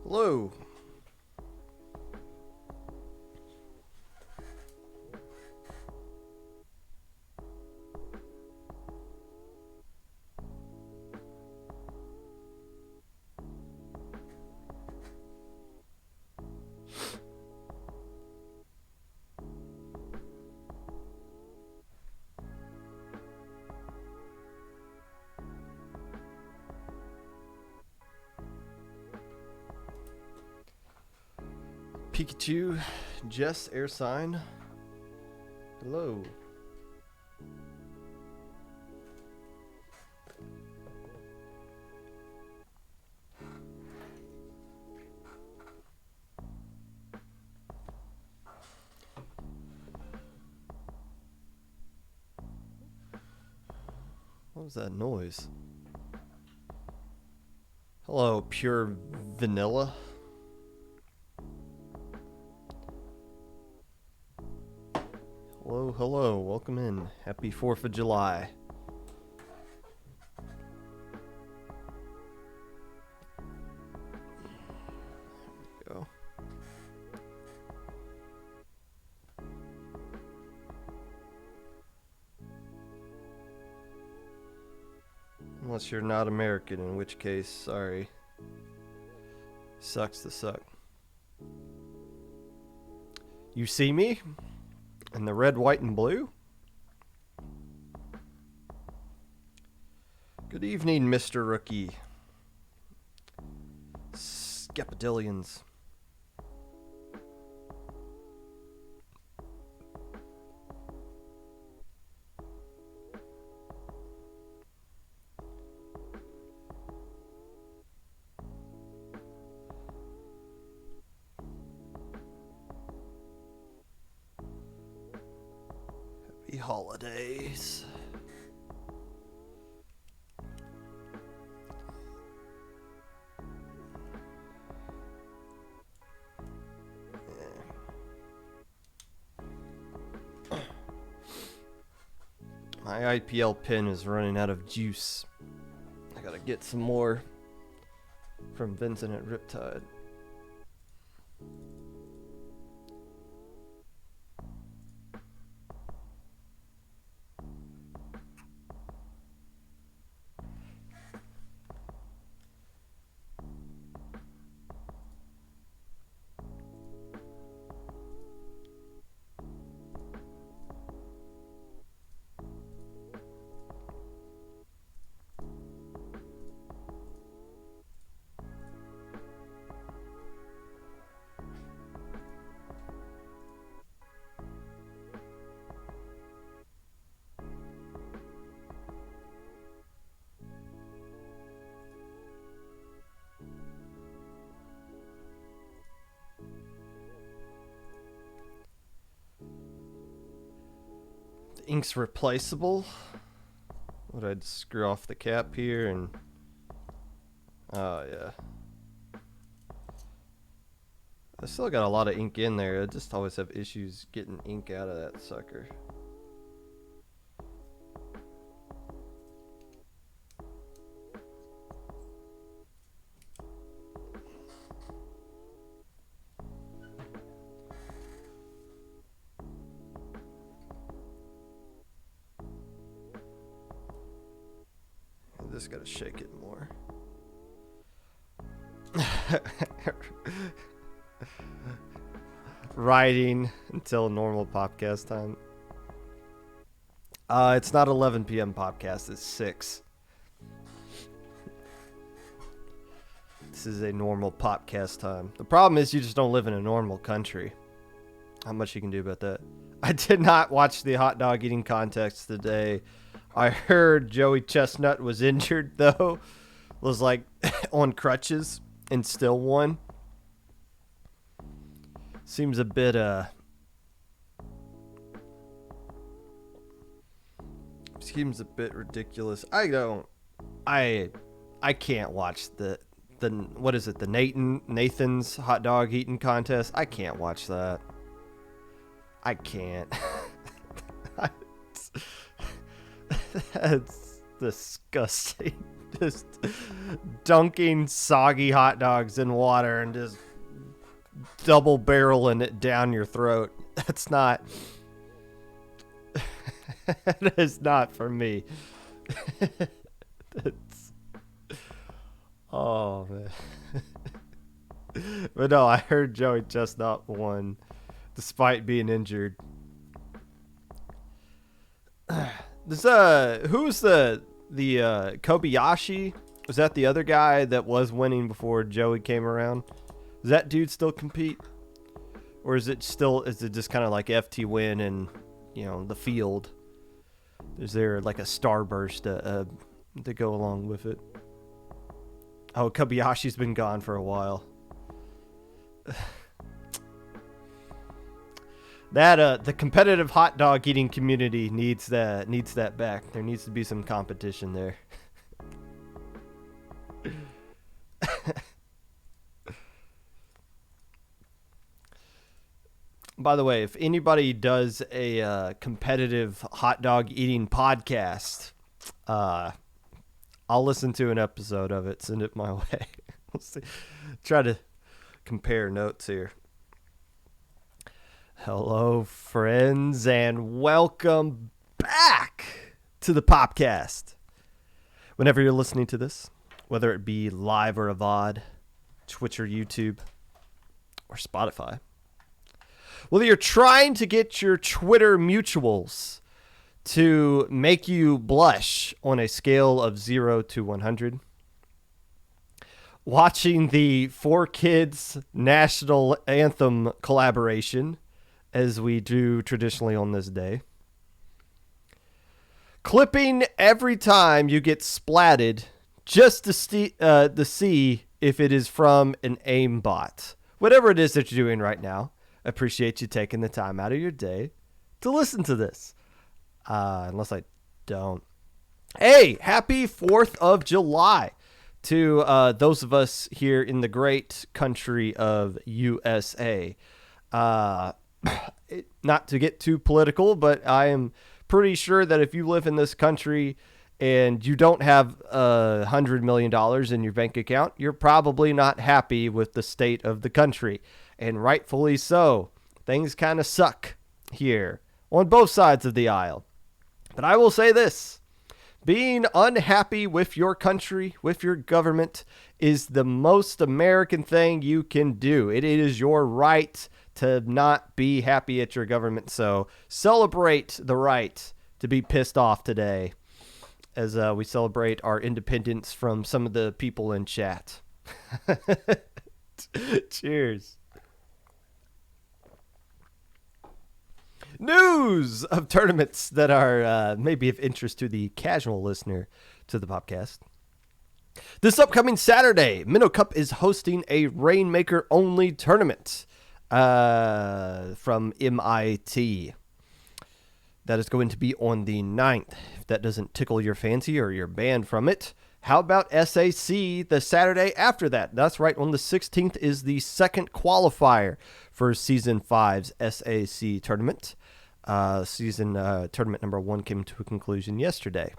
Hello. Pikachu, Jess, air sign. Hello. What was that noise? Hello, pure vanilla. Hello, welcome in. Happy 4th of July. There we go. Unless you're not American, in which case, sorry. Sucks to suck. You see me? In the red, white, and blue? Good evening, Mr. Rookie. Skepadillions. Happy holidays. My IPL pin is running out of juice. I gotta get some more from Vincent at Riptide. Ink's replaceable. Would I just screw off the cap here and oh yeah. I still got a lot of ink in there. I just always have issues getting ink out of that sucker. Just gotta shake it more. Writing until normal podcast time. It's not 11 p.m. podcast, it's 6. This is a normal podcast time. The problem is you just don't live in a normal country. How much you can do about that? I did not watch the hot dog eating contest today. I heard Joey Chestnut was injured, though. Was like on crutches and still won. Seems a bit ridiculous. I can't watch the what is it? The Nathan's hot dog eating contest. I can't watch that. I can't. That's disgusting. Just dunking soggy hot dogs in water and just double barreling it down your throat. That's not... That is not for me. That's... Oh, man. But no, I heard Joey Chestnut won despite being injured. Who's the Kobayashi? Was that the other guy that was winning before Joey came around? Does that dude still compete? Or is it just kind of like FT win and, the field? Is there like a starburst to go along with it? Oh, Kobayashi's been gone for a while. That the competitive hot dog eating community needs that back. There needs to be some competition there. By the way, if anybody does a competitive hot dog eating podcast, I'll listen to an episode of it. Send it my way. We'll see. Try to compare notes here. Hello, friends, and welcome back to the Popcast. Whenever you're listening to this, whether it be live or a VOD, Twitch or YouTube, or Spotify, whether you're trying to get your Twitter mutuals to make you blush on a scale of 0 to 100, watching the 4Kids National Anthem collaboration, as we do traditionally on this day, clipping every time you get splatted just to see if it is from an aimbot. Whatever it is that you're doing right now, I appreciate you taking the time out of your day to listen to this. Unless I don't. Hey, happy 4th of July to those of us here in the great country of USA. Not to get too political, but I am pretty sure that if you live in this country and you don't have $100 million in your bank account, you're probably not happy with the state of the country. And rightfully so. Things kind of suck here on both sides of the aisle. But I will say this. Being unhappy with your country, with your government, is the most American thing you can do. It is your right to not be happy at your government. So celebrate the right to be pissed off today as we celebrate our independence from some of the people in chat. Cheers. News of tournaments that are maybe of interest to the casual listener to the podcast. This upcoming Saturday, Minnow Cup is hosting a Rainmaker-only tournament from MIT. That is going to be on the 9th. If that doesn't tickle your fancy or you're banned from it, how about SAC the Saturday after that? That's right, on the 16th is the second qualifier for Season 5's SAC tournament. Tournament number 1 came to a conclusion yesterday,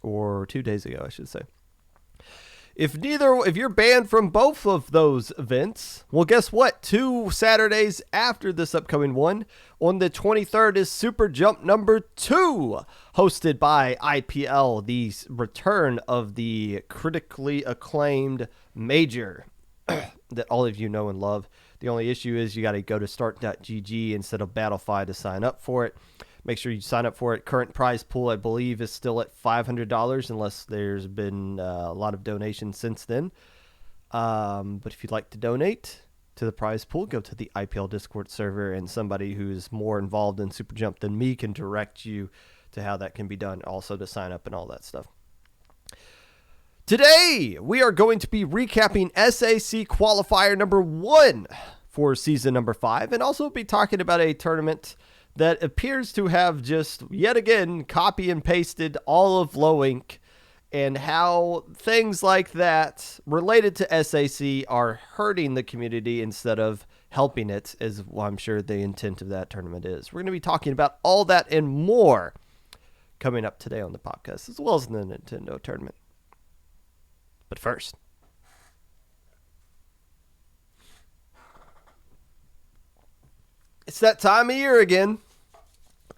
or 2 days ago, I should say. If you're banned from both of those events, well, guess what? 2 Saturdays after this upcoming one, on the 23rd is Super Jump number 2, hosted by IPL, the return of the critically acclaimed major that all of you know and love. The only issue is you got to go to start.gg instead of Battlefy to sign up for it. Make sure you sign up for it. Current prize pool, I believe, is still at $500 unless there's been a lot of donations since then. But if you'd like to donate to the prize pool, go to the IPL Discord server, and somebody who's more involved in Super Jump than me can direct you to how that can be done, also to sign up and all that stuff. Today, we are going to be recapping SAC qualifier number 1 for season number 5, and also be talking about a tournament that appears to have just, yet again, copy and pasted all of Low Ink, and how things like that related to SAC are hurting the community instead of helping it, as I'm sure the intent of that tournament is. We're going to be talking about all that and more coming up today on the podcast, as well as the Nintendo tournament. But first, it's that time of year again,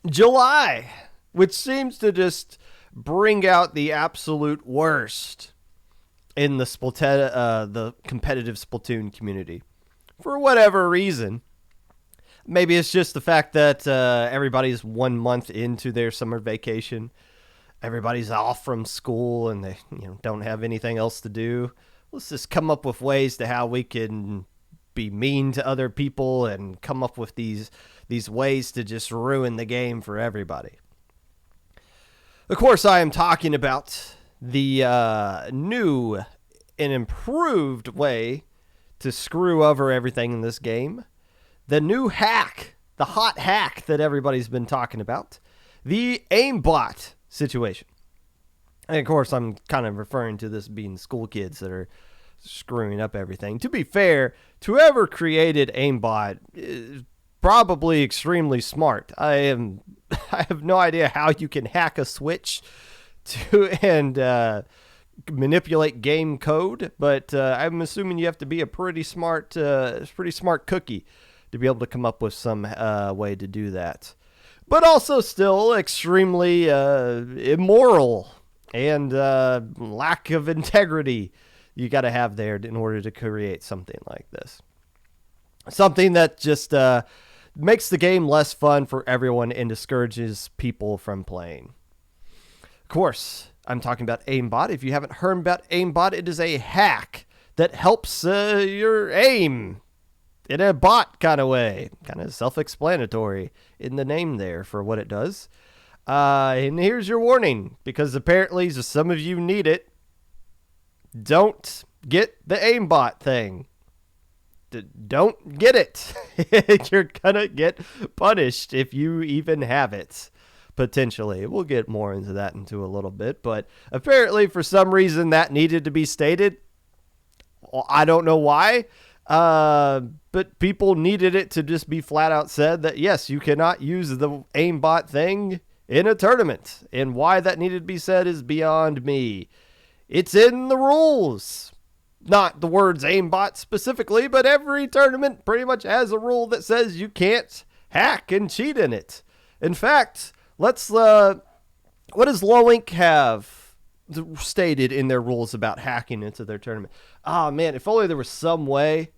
July, which seems to just bring out the absolute worst in the competitive Splatoon community. For whatever reason. Maybe it's just the fact that everybody's 1 month into their summer vacation. Everybody's off from school and they don't have anything else to do. Let's just come up with ways to how we can be mean to other people and come up with these ways to just ruin the game for everybody. Of course, I am talking about the new and improved way to screw over everything in this game. The new hack, the hot hack that everybody's been talking about, the aimbot situation. And of course, I'm kind of referring to this being school kids that are screwing up everything. To be fair, whoever created aimbot is probably extremely smart. I have no idea how you can hack a switch and manipulate game code, but I'm assuming you have to be a pretty smart cookie to be able to come up with some way to do that. But also still extremely immoral and lack of integrity you got to have there in order to create something like this. Something that just makes the game less fun for everyone and discourages people from playing. Of course, I'm talking about aimbot. If you haven't heard about aimbot, it is a hack that helps your aim in a bot kind of way. Kind of self-explanatory in the name there for what it does. And here's your warning, because apparently some of you need it. Don't get the aimbot thing. Don't get it. You're gonna get punished if you even have it. Potentially. We'll get more into that into a little bit, but apparently for some reason that needed to be stated. I don't know why, but people needed it to just be flat out said that yes, you cannot use the aimbot thing in a tournament, and why that needed to be said is beyond me. It's in the rules. Not the words aimbot specifically, but every tournament pretty much has a rule that says you can't hack and cheat in it. In fact, what does Low Inc have stated in their rules about hacking into their tournament? Oh man, if only there was some way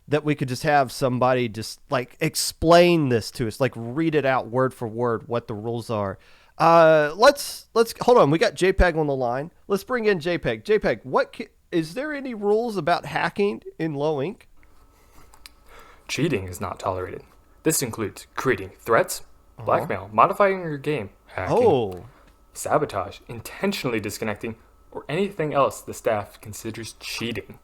that we could just have somebody just like explain this to us, like read it out word for word what the rules are. Let's hold on. We got JPEG on the line. Let's bring in JPEG. JPEG, is there any rules about hacking in Low Inc? Cheating is not tolerated. This includes creating threats, blackmail, modifying your game, hacking, sabotage, intentionally disconnecting, or anything else the staff considers cheating.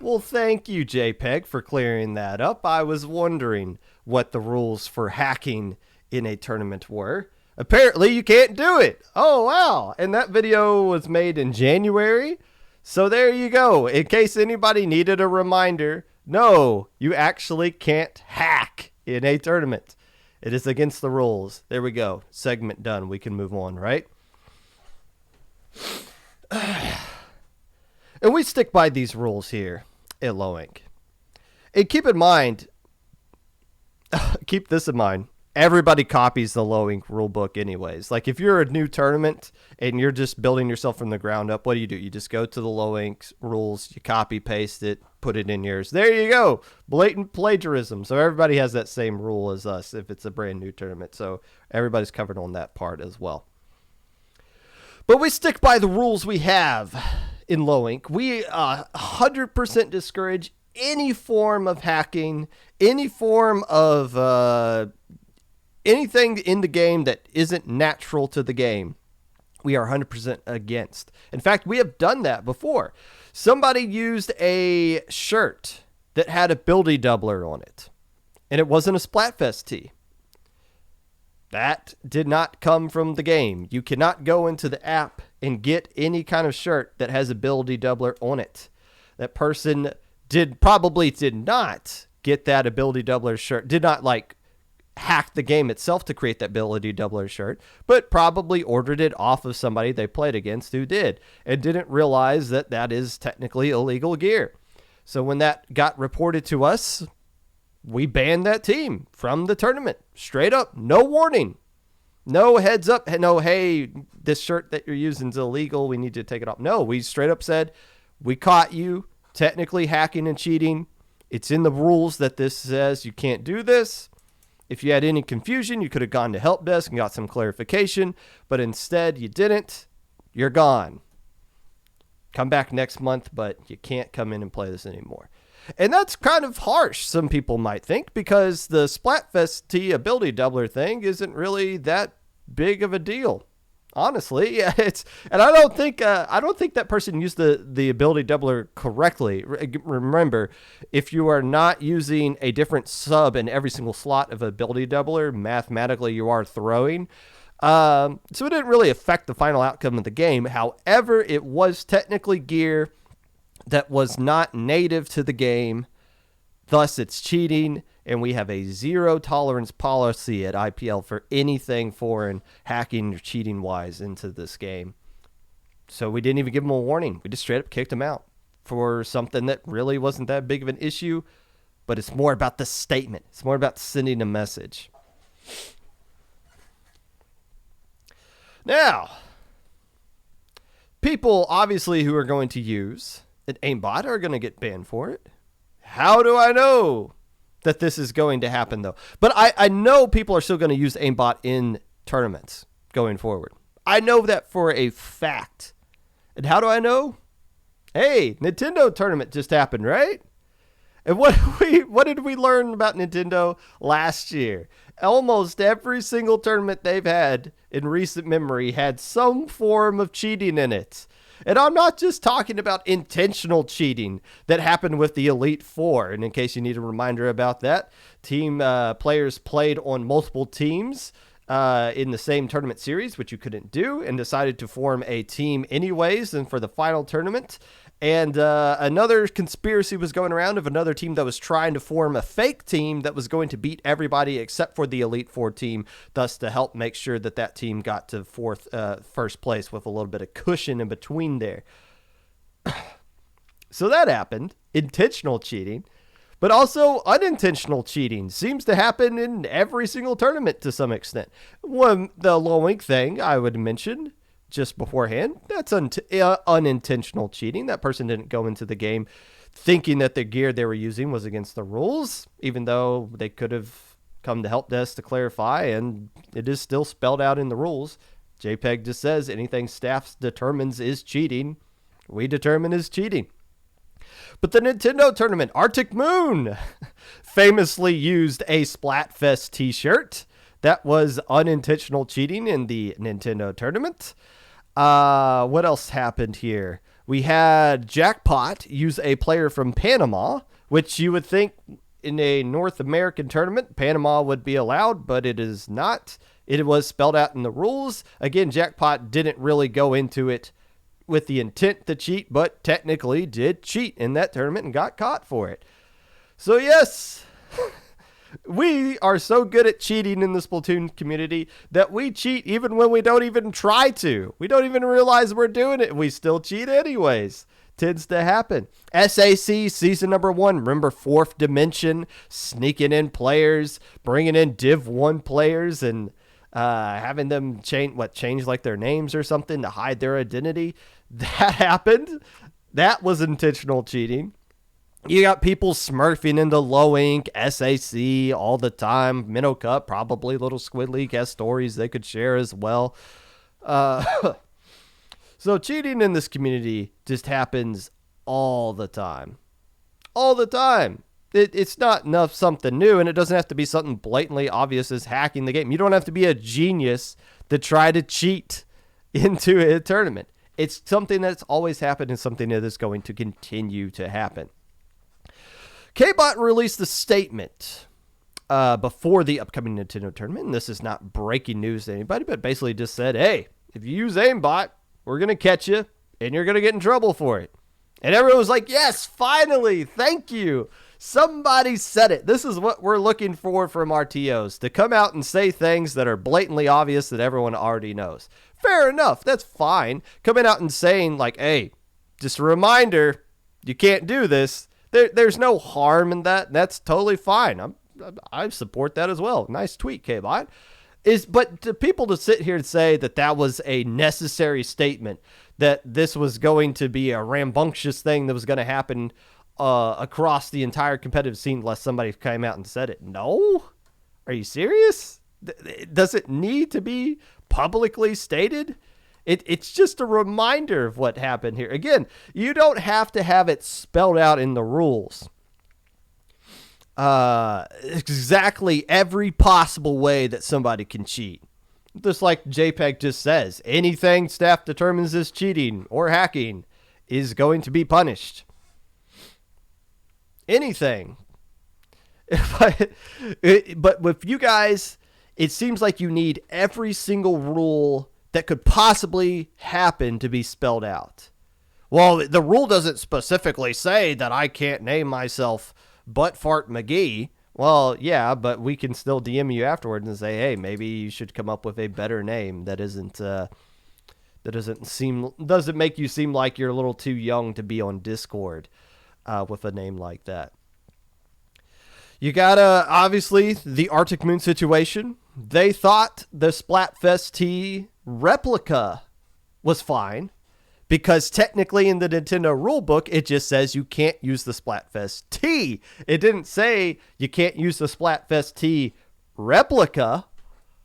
Well, thank you, JPEG, for clearing that up. I was wondering what the rules for hacking in a tournament were. Apparently, you can't do it. Oh, wow. And that video was made in January. So there you go. In case anybody needed a reminder, no, you actually can't hack in a tournament. It is against the rules. There we go. Segment done. We can move on, right? And we stick by these rules here at Low Inc. And keep this in mind. Everybody copies the Low Inc rulebook anyways. Like if you're a new tournament and you're just building yourself from the ground up, what do? You just go to the Low Inc rules, you copy, paste it, put it in yours. There you go. Blatant plagiarism. So everybody has that same rule as us if it's a brand new tournament. So everybody's covered on that part as well. But we stick by the rules we have in Low Inc. We 100% discourage any form of hacking, any form of anything in the game that isn't natural to the game. We are 100% against. In fact, we have done that before. Somebody used a shirt that had a buildy doubler on it, and it wasn't a Splatfest tee. That did not come from the game. You cannot go into the app and get any kind of shirt that has a buildy doubler on it. That person probably did not get that ability doubler shirt, did not hacked the game itself to create that ability doubler shirt, but probably ordered it off of somebody they played against who did and didn't realize that that is technically illegal gear. So when that got reported to us, we banned that team from the tournament. Straight up, no warning. No heads up, no, hey, this shirt that you're using is illegal. We need to take it off. No, we straight up said, we caught you technically hacking and cheating. It's in the rules that this says you can't do this. If you had any confusion, you could have gone to help desk and got some clarification, but instead you didn't. You're gone. Come back next month, but you can't come in and play this anymore. And that's kind of harsh, some people might think, because the Splatfest T ability doubler thing isn't really that big of a deal. Honestly, yeah, and I don't think that person used the ability doubler correctly. Remember, if you are not using a different sub in every single slot of ability doubler, mathematically you are throwing. So it didn't really affect the final outcome of the game. However, it was technically gear that was not native to the game. Thus, it's cheating, and we have a zero tolerance policy at IPL for anything foreign hacking or cheating wise into this game. So we didn't even give them a warning. We just straight up kicked them out for something that really wasn't that big of an issue, but it's more about the statement. It's more about sending a message. Now, people obviously who are going to use an aimbot are going to get banned for it. How do I know that this is going to happen, though? But I know people are still going to use aimbot in tournaments going forward. I know that for a fact. And how do I know? Hey, Nintendo tournament just happened, right? And what did we learn about Nintendo last year? Almost every single tournament they've had in recent memory had some form of cheating in it. And I'm not just talking about intentional cheating that happened with the Elite Four. And in case you need a reminder about that, team players played on multiple teams in the same tournament series, which you couldn't do, and decided to form a team anyways and for the final tournament. And another conspiracy was going around of another team that was trying to form a fake team that was going to beat everybody except for the Elite Four team, thus to help make sure that that team got to first place with a little bit of cushion in between there. So that happened. Intentional cheating. But also unintentional cheating seems to happen in every single tournament to some extent. The low ink thing I would mention just beforehand, that's unintentional cheating. That person didn't go into the game thinking that the gear they were using was against the rules, even though they could have come to help desk to clarify, and it is still spelled out in the rules. JPEG just says anything staff determines is cheating, we determine is cheating. But the Nintendo tournament, Arctic Moon, famously used a Splatfest t-shirt. That was unintentional cheating in the Nintendo tournament. What else happened here? We had Jackpot use a player from Panama, which you would think in a North American tournament, Panama would be allowed, but it is not. It was spelled out in the rules. Again, Jackpot didn't really go into it with the intent to cheat, but technically did cheat in that tournament and got caught for it. So yes, we are so good at cheating in the Splatoon community that we cheat even when we don't even try to. We don't even realize we're doing it. We still cheat anyways. Tends to happen. SAC season number 1. Remember Fourth Dimension sneaking in players, bringing in Div 1 players and having them change like their names or something to hide their identity. That happened. That was intentional cheating. You got people smurfing into low ink, SAC all the time. Minnow Cup, probably Little Squid League has stories they could share as well. So cheating in this community just happens all the time. All the time. It's not enough something new, and it doesn't have to be something blatantly obvious as hacking the game. You don't have to be a genius to try to cheat into a tournament. It's something that's always happened and something that is going to continue to happen. K-Bot released a statement before the upcoming Nintendo tournament, and this is not breaking news to anybody, but basically just said, hey, if you use aimbot, we're going to catch you, and you're going to get in trouble for it. And everyone was like, yes, finally, thank you. Somebody said it. This is what we're looking for from our TOs, to come out and say things that are blatantly obvious that everyone already knows. Fair enough. That's fine. Coming out and saying like, hey, just a reminder, you can't do this. There's no harm in that. That's totally fine. I support that as well. Nice tweet, K-Bot. But to people to sit here and say that was a necessary statement, that this was going to be a rambunctious thing that was going to happen across the entire competitive scene unless somebody came out and said it. No? Are you serious? Does it need to be publicly stated? It's just a reminder of what happened here. Again, you don't have to have it spelled out in the rules. Exactly every possible way that somebody can cheat. Just like JPEG just says, anything staff determines is cheating or hacking is going to be punished. Anything. But with you guys, it seems like you need every single rule that could possibly happen to be spelled out. Well, the rule doesn't specifically say that I can't name myself Buttfart McGee. Well, yeah, but we can still DM you afterwards and say, hey, maybe you should come up with a better name that doesn't make you seem like you're a little too young to be on Discord with a name like that. You got obviously the Arctic Moon situation. They thought the Splatfest T replica was fine, because technically in the Nintendo rulebook, it just says you can't use the Splatfest T. It didn't say you can't use the Splatfest T replica.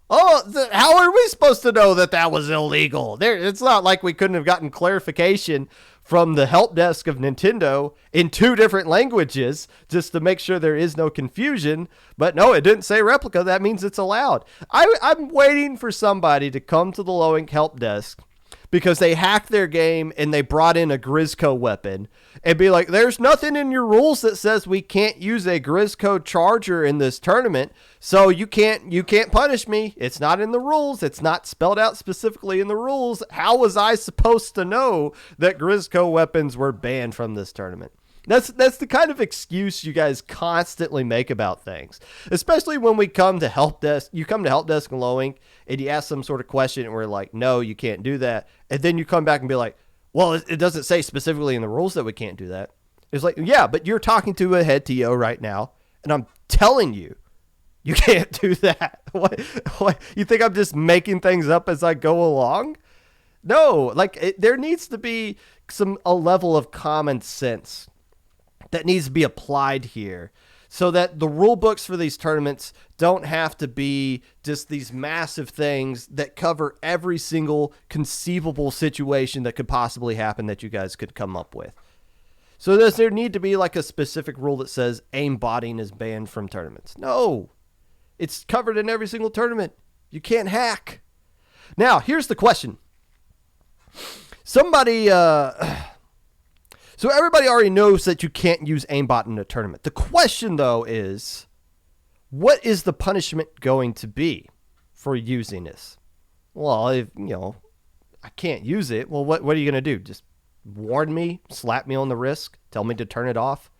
Oh, how are we supposed to know that was illegal? It's not like we couldn't have gotten clarification from the help desk of Nintendo in 2 different languages just to make sure there is no confusion. But no, it didn't say replica. That means it's allowed. I'm waiting for somebody to come to the Low-Ink help desk because they hacked their game and they brought in a Grisco weapon and be like, there's nothing in your rules that says we can't use a Grisco charger in this tournament, so you can't punish me. It's not in the rules. It's not spelled out specifically in the rules. How was I supposed to know that Grisco weapons were banned from this tournament? That's the kind of excuse you guys constantly make about things, especially when we come to help desk. You come to help desk in Low-Ink and you ask some sort of question and we're like, no, you can't do that. And then you come back and be like, well, it doesn't say specifically in the rules that we can't do that. It's like, yeah, but you're talking to a head TO right now and I'm telling you, you can't do that. What? You think I'm just making things up as I go along? No, there needs to be a level of common sense that needs to be applied here so that the rule books for these tournaments don't have to be just these massive things that cover every single conceivable situation that could possibly happen that you guys could come up with. So does there need to be like a specific rule that says aimbotting is banned from tournaments? No, it's covered in every single tournament. You can't hack. Now, here's the question. So everybody already knows that you can't use aimbot in a tournament. The question, though, is what is the punishment going to be for using this? Well, if, I can't use it. Well, what are you going to do? Just warn me, slap me on the wrist, tell me to turn it off,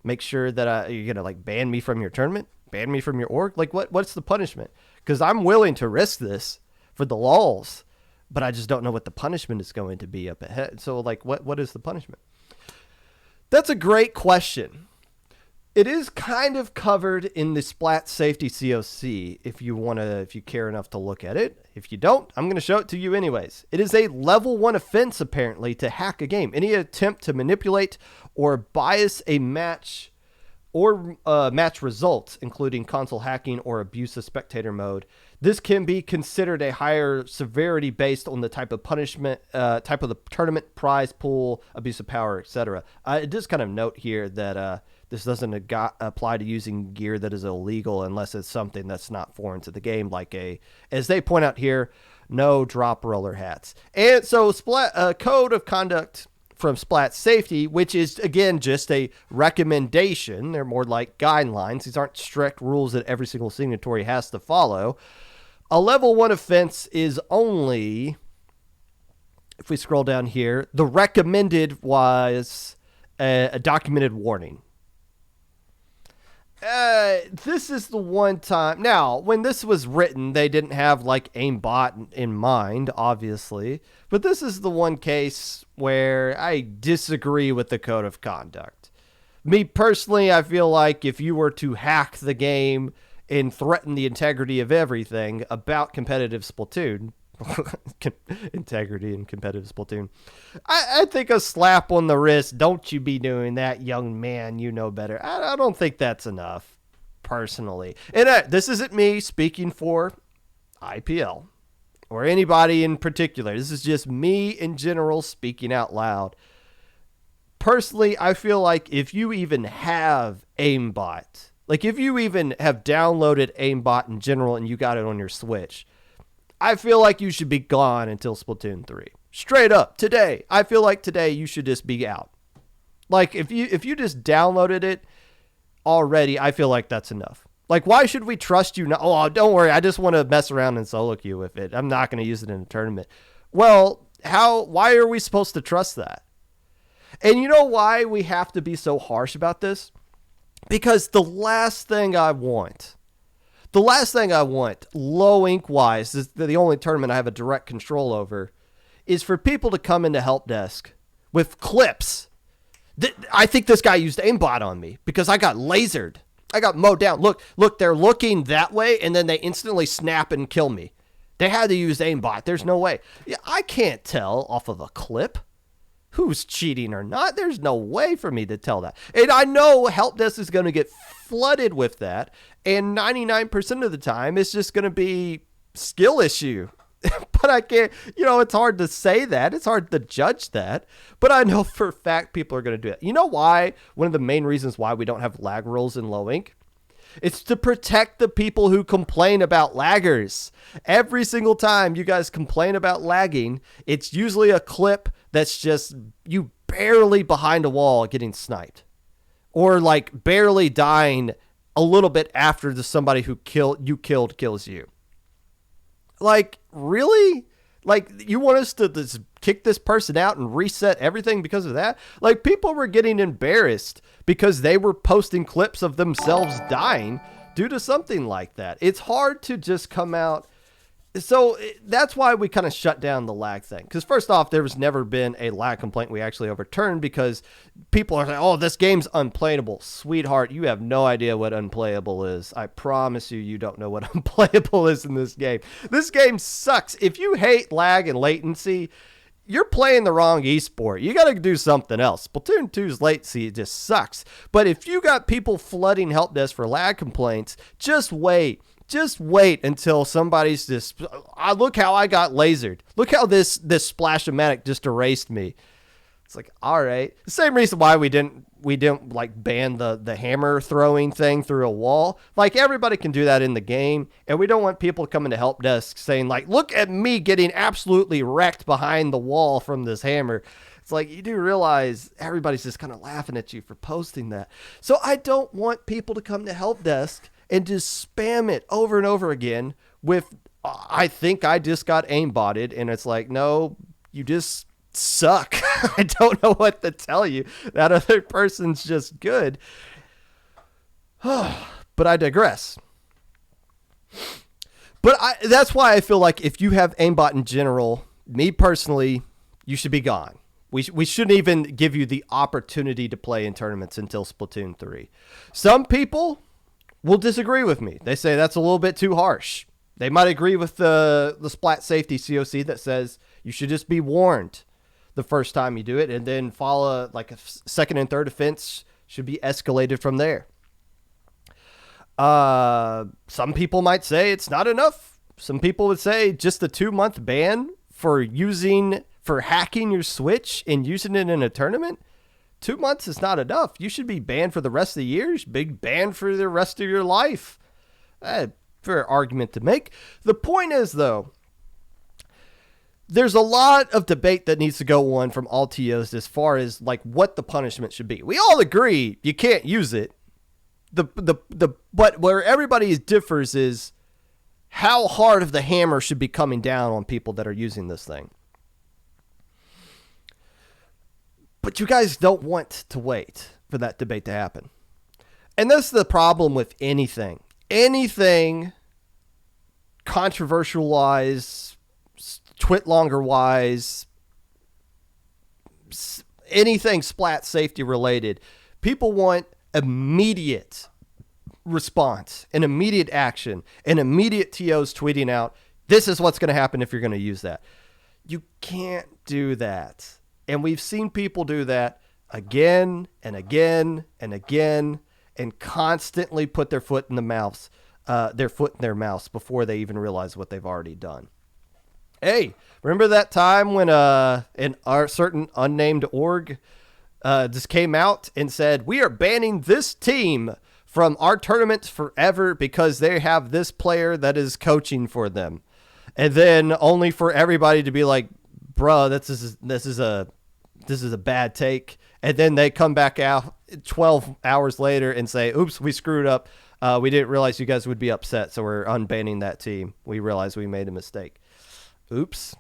make sure that you're going to ban me from your tournament, ban me from your org? What's the punishment? Because I'm willing to risk this for the lulz, but I just don't know what the punishment is going to be up ahead. So, what is the punishment? That's a great question. It is kind of covered in the Splat Safety COC if you care enough to look at it. If you don't, I'm going to show it to you anyways. It is a level 1 offense, apparently, to hack a game. Any attempt to manipulate or bias a match or match results, including console hacking or abuse of spectator mode. This can be considered a higher severity based on the type of punishment, type of the tournament, prize pool, abuse of power, etc. It does kind of note here that this doesn't apply to using gear that is illegal unless it's something that's not foreign to the game, as they point out here, no drop roller hats. And so code of conduct from Splat Safety, which is, again, just a recommendation. They're more like guidelines. These aren't strict rules that every single signatory has to follow. A level 1 offense is only, if we scroll down here, the recommended was a documented warning. this is the one time. Now, when this was written, they didn't have like aimbot in mind, obviously. But this is the one case where I disagree with the code of conduct. Me personally, I feel like if you were to hack the game and threaten the integrity of everything about competitive Splatoon, integrity in competitive Splatoon, I think a slap on the wrist, don't you be doing that, young man, you know better. I don't think that's enough, personally. And this isn't me speaking for IPL or anybody in particular. This is just me in general speaking out loud. Personally, I feel like if you even have aimbot, like if you even have downloaded aimbot in general and you got it on your Switch, I feel like you should be gone until Splatoon 3. Straight up, today. I feel like today you should just be out. Like if you just downloaded it already, I feel like that's enough. Like, why should we trust you now? Oh, don't worry, I just want to mess around and solo queue with it. I'm not going to use it in a tournament. Well, why are we supposed to trust that? And you know why we have to be so harsh about this? Because the last thing I want, low ink wise, is the only tournament I have a direct control over, is for people to come into help desk with clips. I think this guy used aimbot on me because I got lasered. I got mowed down. Look, they're looking that way and then they instantly snap and kill me. They had to use aimbot. There's no way. I can't tell off of a clip who's cheating or not. There's no way for me to tell that. And I know help desk is going to get flooded with that. And 99% of the time, it's just going to be skill issue. But I can't, it's hard to say that. It's hard to judge that. But I know for a fact people are going to do it. You know why? One of the main reasons why we don't have lag rules in low ink? It's to protect the people who complain about laggers. Every single time you guys complain about lagging, it's usually a clip that's just you barely behind a wall getting sniped. Or like barely dying a little bit after somebody who killed kills you. Like, really? Like, you want us to just kick this person out and reset everything because of that? Like, people were getting embarrassed because they were posting clips of themselves dying due to something like that. It's hard to just come out. So that's why we kind of shut down the lag thing. Because first off, there was never been a lag complaint we actually overturned because people are saying, oh, this game's unplayable. Sweetheart, you have no idea what unplayable is. I promise you don't know what unplayable is in this game. This game sucks. If you hate lag and latency, you're playing the wrong esport. You got to do something else. Splatoon 2's latency just sucks. But if you got people flooding help desk for lag complaints, just wait. Just wait until somebody's just, look how I got lasered. Look how this Splash-O-Matic just erased me. It's like, all right. The same reason why we didn't like ban the hammer throwing thing through a wall. Like, everybody can do that in the game, and we don't want people coming to help desk saying like, look at me getting absolutely wrecked behind the wall from this hammer. It's like, you do realize everybody's just kind of laughing at you for posting that. So I don't want people to come to help desk and just spam it over and over again with, I think I just got aimbotted. And it's like, no, you just suck. I don't know what to tell you. That other person's just good. But I digress. But that's why I feel like if you have aimbot in general, me personally, you should be gone. We shouldn't even give you the opportunity to play in tournaments until Splatoon 3. Some people will disagree with me. They say that's a little bit too harsh. They might agree with the Splat Safety COC that says you should just be warned the first time you do it, and then follow like a second and third offense should be escalated from there. Some people might say it's not enough. Some people would say just a 2-month ban for hacking your Switch and using it in a tournament. 2 months is not enough. You should be banned for the rest of the year. You should be banned for the rest of your life. Fair argument to make. The point is, though, there's a lot of debate that needs to go on from all TOs as far as like what the punishment should be. We all agree you can't use it. But where everybody differs is how hard of the hammer should be coming down on people that are using this thing. But you guys don't want to wait for that debate to happen. And that's the problem with anything. Anything controversial wise, twit longer wise, anything splat safety related, people want immediate response, an immediate action, an immediate TOs tweeting out, this is what's going to happen if you're going to use that. You can't do that. And we've seen people do that again and again and again, and constantly put their foot in their mouths before they even realize what they've already done. Hey, remember that time when our certain unnamed org just came out and said, we are banning this team from our tournaments forever because they have this player that is coaching for them. And then only for everybody to be like, bro, this is a bad take. And then they come back out 12 hours later and say, oops, we screwed up. We didn't realize you guys would be upset, so we're unbanning that team. We realized we made a mistake. Oops.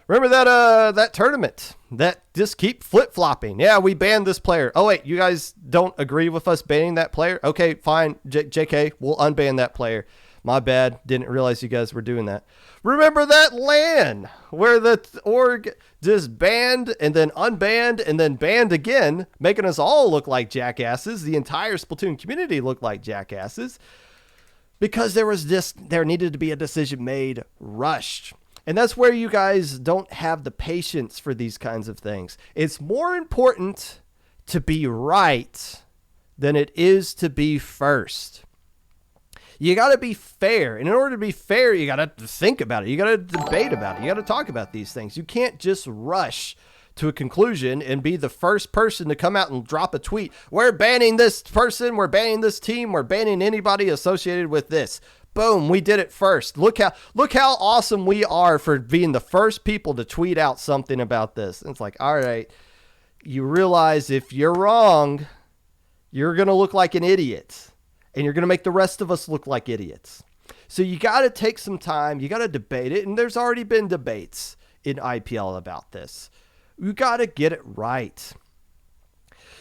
Remember that tournament that just keep flip-flopping? Yeah, we banned this player. Oh, wait, you guys don't agree with us banning that player? Okay, fine. JK, we'll unban that player. My bad. Didn't realize you guys were doing that. Remember that LAN where the org just banned and then unbanned and then banned again, making us all look like jackasses. The entire Splatoon community looked like jackasses because there needed to be a decision made rushed. And that's where you guys don't have the patience for these kinds of things. It's more important to be right than it is to be first. You got to be fair. And in order to be fair, you got to think about it. You got to debate about it. You got to talk about these things. You can't just rush to a conclusion and be the first person to come out and drop a tweet. We're banning this person. We're banning this team. We're banning anybody associated with this. Boom, we did it first. Look how awesome we are for being the first people to tweet out something about this. And it's like, all right, you realize if you're wrong, you're going to look like an idiot. And you're going to make the rest of us look like idiots. So you got to take some time. You got to debate it. And there's already been debates in IPL about this. You got to get it right.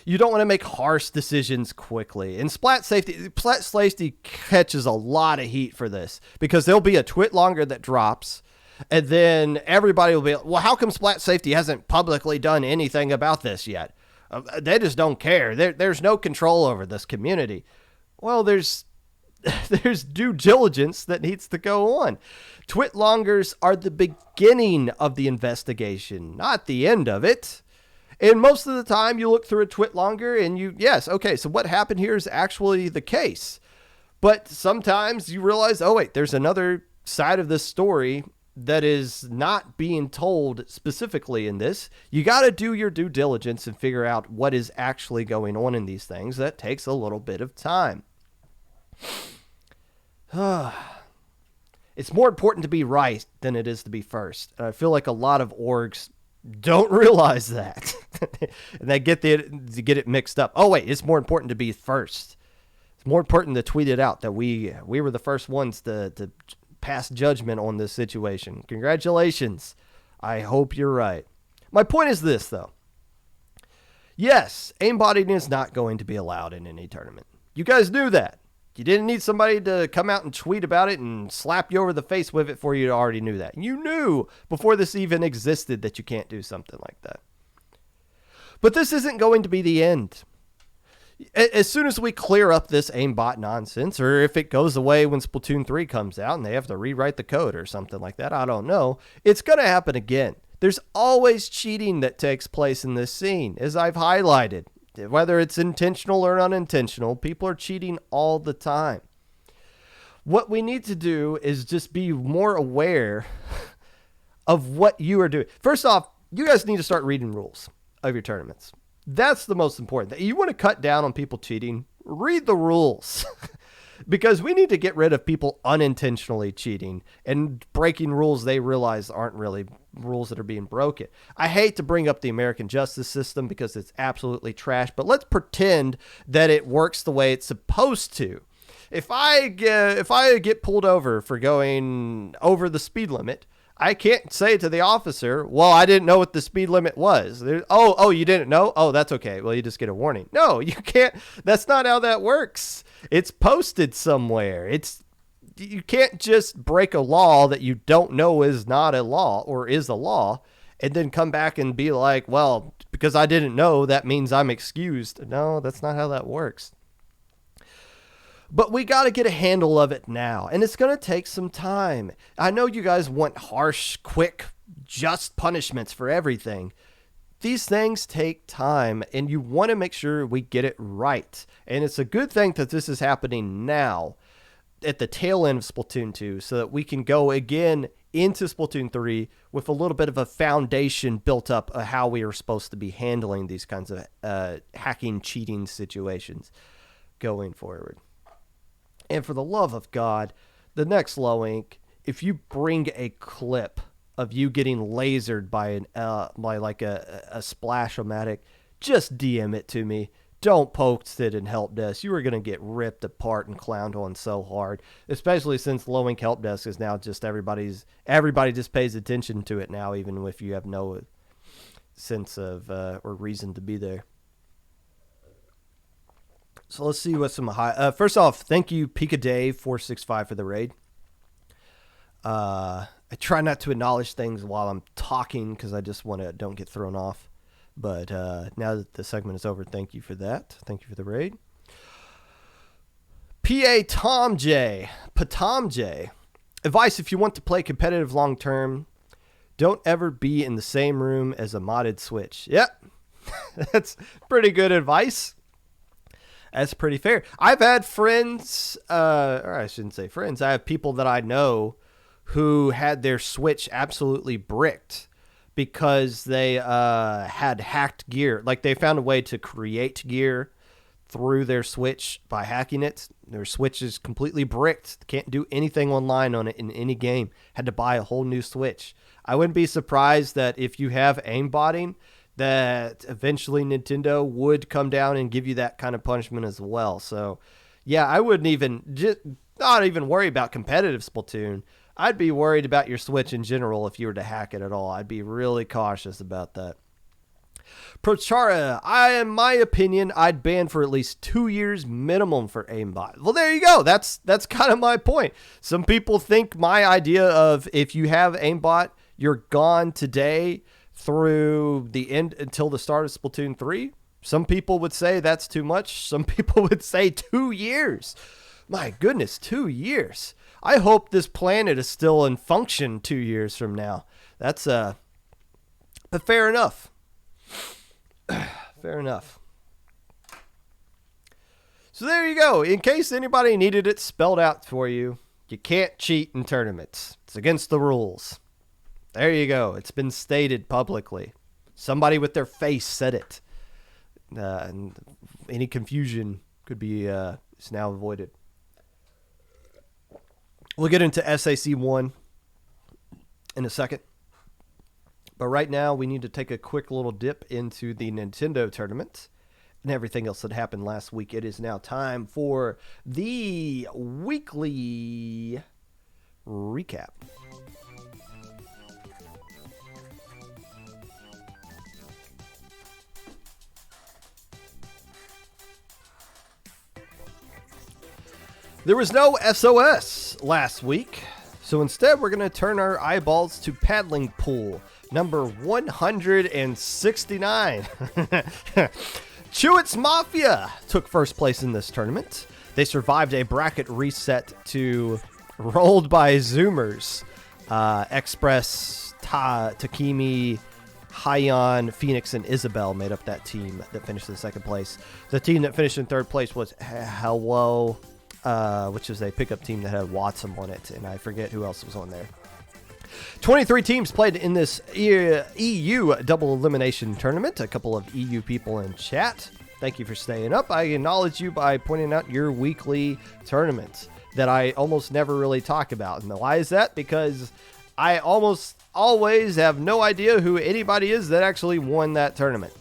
You don't want to make harsh decisions quickly. And Splat Safety catches a lot of heat for this because there'll be a twit longer that drops. And then everybody will be, well, how come Splat Safety hasn't publicly done anything about this yet? They just don't care. There's no control over this community. Well, there's due diligence that needs to go on. Twit longers are the beginning of the investigation, not the end of it. And most of the time you look through a twit longer and yes, okay, so what happened here is actually the case. But sometimes you realize, oh wait, there's another side of this story that is not being told specifically in this. You got to do your due diligence and figure out what is actually going on in these things. That takes a little bit of time. It's more important to be right than it is to be first. And I feel like a lot of orgs don't realize that. And they get it mixed up. Oh, wait, it's more important to be first. It's more important to tweet it out that we were the first ones to pass judgment on this situation. Congratulations. I hope you're right. My point is this, though. Yes, aimbotting is not going to be allowed in any tournament. You guys knew that. You didn't need somebody to come out and tweet about it and slap you over the face with it for you already knew that. You knew before this even existed that you can't do something like that. But this isn't going to be the end. As soon as we clear up this aimbot nonsense, or if it goes away when Splatoon 3 comes out and they have to rewrite the code or something like that, I don't know, it's going to happen again. There's always cheating that takes place in this scene, as I've highlighted. Whether it's intentional or unintentional, people are cheating all the time. What we need to do is just be more aware of what you are doing. First off, you guys need to start reading rules of your tournaments. That's the most important thing. You want to cut down on people cheating, read the rules. Because we need to get rid of people unintentionally cheating and breaking rules they realize aren't really rules that are being broken. I hate to bring up the American justice system because it's absolutely trash, but let's pretend that it works the way it's supposed to. If I get pulled over for going over the speed limit, I can't say to the officer, well, I didn't know what the speed limit was. Oh, you didn't know? Oh, that's okay. Well, you just get a warning. No, you can't. That's not how that works. It's posted somewhere. You can't just break a law that you don't know is not a law or is a law and then come back and be like, well, because I didn't know, that means I'm excused. No, that's not how that works. But we got to get a handle of it now, and it's going to take some time. I know you guys want harsh, quick, just punishments for everything. These things take time, and you want to make sure we get it right. And it's a good thing that this is happening now at the tail end of Splatoon 2 so that we can go again into Splatoon 3 with a little bit of a foundation built up of how we are supposed to be handling these kinds of hacking, cheating situations going forward. And for the love of God, the next Low Ink, if you bring a clip of you getting lasered by a splash-o-matic, just DM it to me. Don't post it in help desk. You are going to get ripped apart and clowned on so hard, especially since Low Ink help desk is now just everybody just pays attention to it now, even if you have no sense of or reason to be there. So let's see what's some high. First off, thank you, Pika Dave 465 for the raid. I try not to acknowledge things while I'm talking because I just don't get thrown off. But now that the segment is over, thank you for that. Thank you for the raid. PA Tom J. Patom J. Advice: if you want to play competitive long term, don't ever be in the same room as a modded Switch. Yep, that's pretty good advice. That's pretty fair. I've had friends, or I shouldn't say friends. I have people that I know who had their Switch absolutely bricked because they had hacked gear. Like they found a way to create gear through their Switch by hacking it. Their Switch is completely bricked. Can't do anything online on it in any game. Had to buy a whole new Switch. I wouldn't be surprised that if you have aimbotting, that eventually Nintendo would come down and give you that kind of punishment as well. So, yeah, I wouldn't not even worry about competitive Splatoon. I'd be worried about your Switch in general if you were to hack it at all. I'd be really cautious about that. Prochara, in my opinion, I'd ban for at least 2 years minimum for aimbot. Well, there you go. That's kind of my point. Some people think my idea of if you have aimbot, you're gone today through the end until the start of Splatoon 3. Some people would say that's too much. Some people would say 2 years. My goodness, 2 years. I hope this planet is still in function 2 years from now. That's but fair enough. Fair enough. So there you go. In case anybody needed it spelled out for you, you can't cheat in tournaments. It's against the rules. There you go. It's been stated publicly. Somebody with their face said it. And any confusion could be is now avoided. We'll get into SAC 1 in a second. But right now, we need to take a quick little dip into the Nintendo tournament and everything else that happened last week. It is now time for the weekly recap. There was no SOS last week, so instead we're going to turn our eyeballs to paddling pool number 169. Chewits Mafia took first place in this tournament. They survived a bracket reset to Rolled by Zoomers. Express, Takimi, Hyon, Phoenix, and Isabel made up that team that finished in second place. The team that finished in third place was Hello, which is a pickup team that had Watson on it, and I forget who else was on there. 23 teams played in this EU double elimination tournament. A couple of EU people in chat. Thank you for staying up. I acknowledge you by pointing out your weekly tournament that I almost never really talk about. And why is that? Because I almost always have no idea who anybody is that actually won that tournament.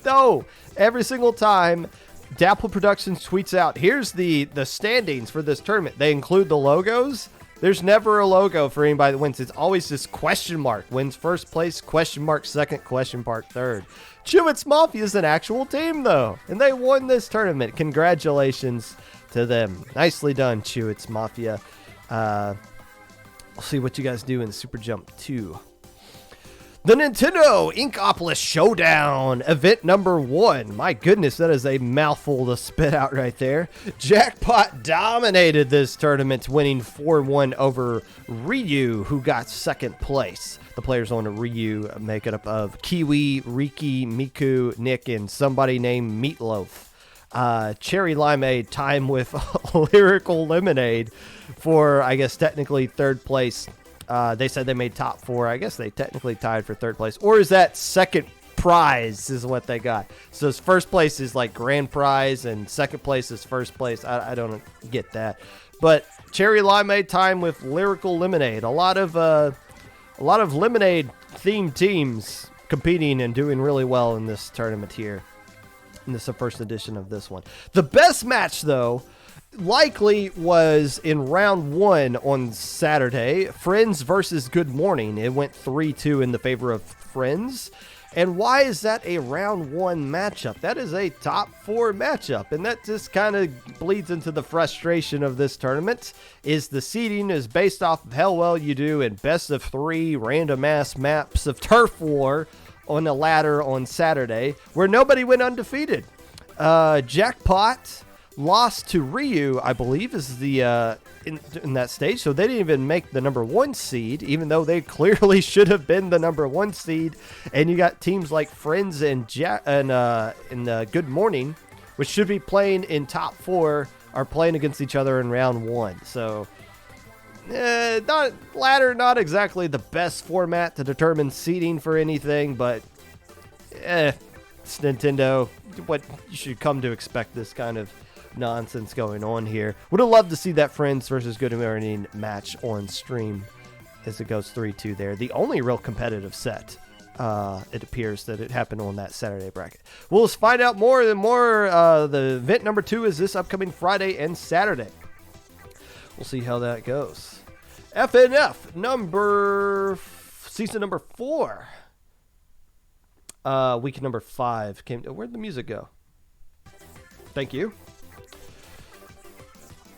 No, every single time Dapple Productions tweets out, here's the standings for this tournament. They include the logos. There's never a logo for anybody that wins. It's always this question mark. Wins first place, question mark second, question mark third. Chewits Mafia is an actual team, though, and they won this tournament. Congratulations to them. Nicely done, Chewits Mafia. We'll see what you guys do in Super Jump 2. The Nintendo Inkopolis Showdown, event number 1. My goodness, that is a mouthful to spit out right there. Jackpot dominated this tournament, winning 4-1 over Ryu, who got second place. The players on Ryu make it up of Kiwi, Riki, Miku, Nick, and somebody named Meatloaf. Cherry Limeade time with Lyrical Lemonade for, I guess, technically third place. They said they made top 4. I guess they technically tied for third place. Or is that second prize is what they got? So first place is like grand prize and second place is first place. I don't get that. But Cherry Limeade time with Lyrical Lemonade. A lot of Lemonade themed teams competing and doing really well in this tournament here. And this is the first edition of this one. The best match, though, likely was in round 1 on Saturday. Friends versus Good Morning. It went 3-2 in the favor of Friends. And why is that a round 1 matchup? That is a top 4 matchup. And that just kind of bleeds into the frustration of this tournament. Is the seeding is based off of how well you do in best of 3 random ass maps of Turf War on a ladder on Saturday, where nobody went undefeated. Jackpot lost to Ryu, I believe, is the in that stage, so they didn't even make the number 1 seed, even though they clearly should have been the number 1 seed. And you got teams like Friends and Good Morning, which should be playing in top 4, are playing against each other in round 1. So not exactly the best format to determine seeding for anything, but it's Nintendo. What you should come to expect this kind of nonsense going on here. Would have loved to see that Friends versus Good Morning match on stream as it goes 3-2 there. The only real competitive set, it appears, that it happened on that Saturday bracket. We'll find out more. The event number 2 is this upcoming Friday and Saturday. We'll see how that goes. FNF season number 4. Week number 5 where'd the music go? Thank you.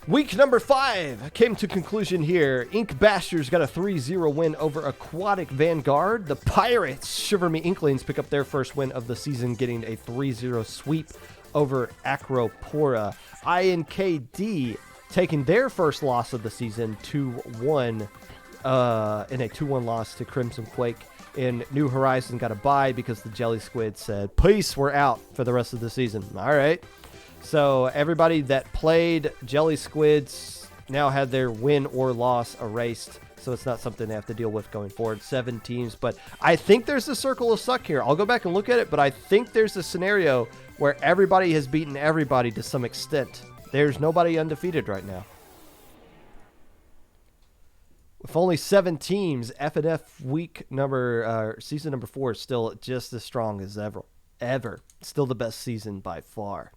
Week number 5 came to conclusion here. Ink Bashers got a 3-0 win over Aquatic Vanguard. The Pirates, Shiver Me Inklings, pick up their first win of the season, getting a 3-0 sweep over Acropora. INKD taking their first loss of the season, 2-1, in a 2-1 loss to Crimson Quake. And New Horizon got a bye because the Jelly Squid said, peace, we're out for the rest of the season. All right. So everybody that played Jelly Squids now had their win or loss erased. So it's not something they have to deal with going forward. 7 teams. But I think there's a circle of suck here. I'll go back and look at it, but I think there's a scenario where everybody has beaten everybody to some extent. There's nobody undefeated right now. With only 7 teams, FNF season number 4 is still just as strong as ever. Still the best season by far.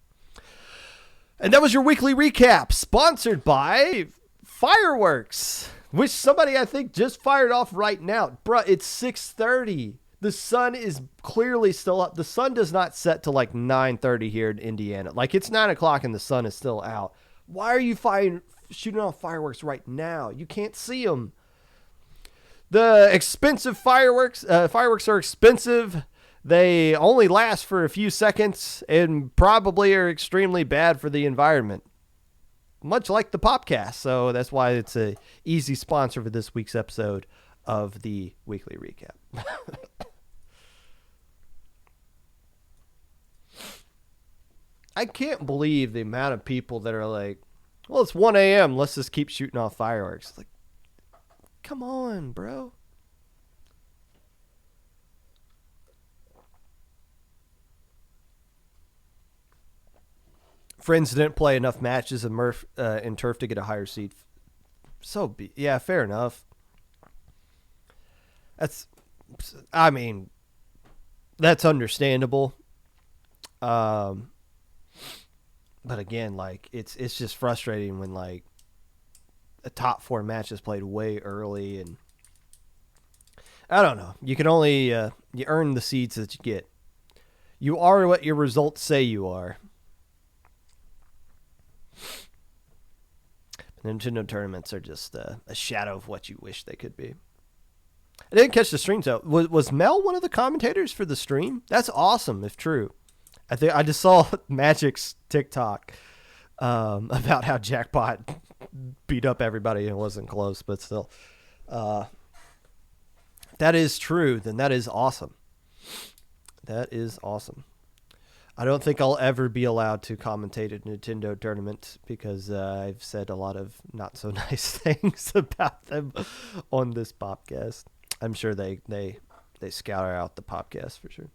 And that was your weekly recap, sponsored by Fireworks, which somebody I think just fired off right now. Bruh, it's 6:30. The sun is clearly still up. The sun does not set till like 9:30 here in Indiana. Like, it's 9 o'clock and the sun is still out. Why are you shooting off fireworks right now? You can't see them. The expensive fireworks are expensive. They only last for a few seconds and probably are extremely bad for the environment. Much like the Popcast. So that's why it's a easy sponsor for this week's episode of the weekly recap. I can't believe the amount of people that are like, well, it's 1 a.m. Let's just keep shooting off fireworks. Like, come on, bro. Friends didn't play enough matches in Turf to get a higher seed. Yeah, fair enough. That's understandable. But again, like, it's just frustrating when, like, the top 4 matches played way early, and I don't know. You can only you earn the seeds that you get. You are what your results say you are. Nintendo tournaments are just a shadow of what you wish they could be. I didn't catch the streams though. Was Mel one of the commentators for the stream? That's awesome if true. I just saw Magic's TikTok about how Jackpot beat up everybody and it wasn't close, but still. If that is true, then that is awesome. That is awesome. I don't think I'll ever be allowed to commentate a Nintendo tournament because I've said a lot of not so nice things about them on this podcast. I'm sure they scour out the podcast for sure.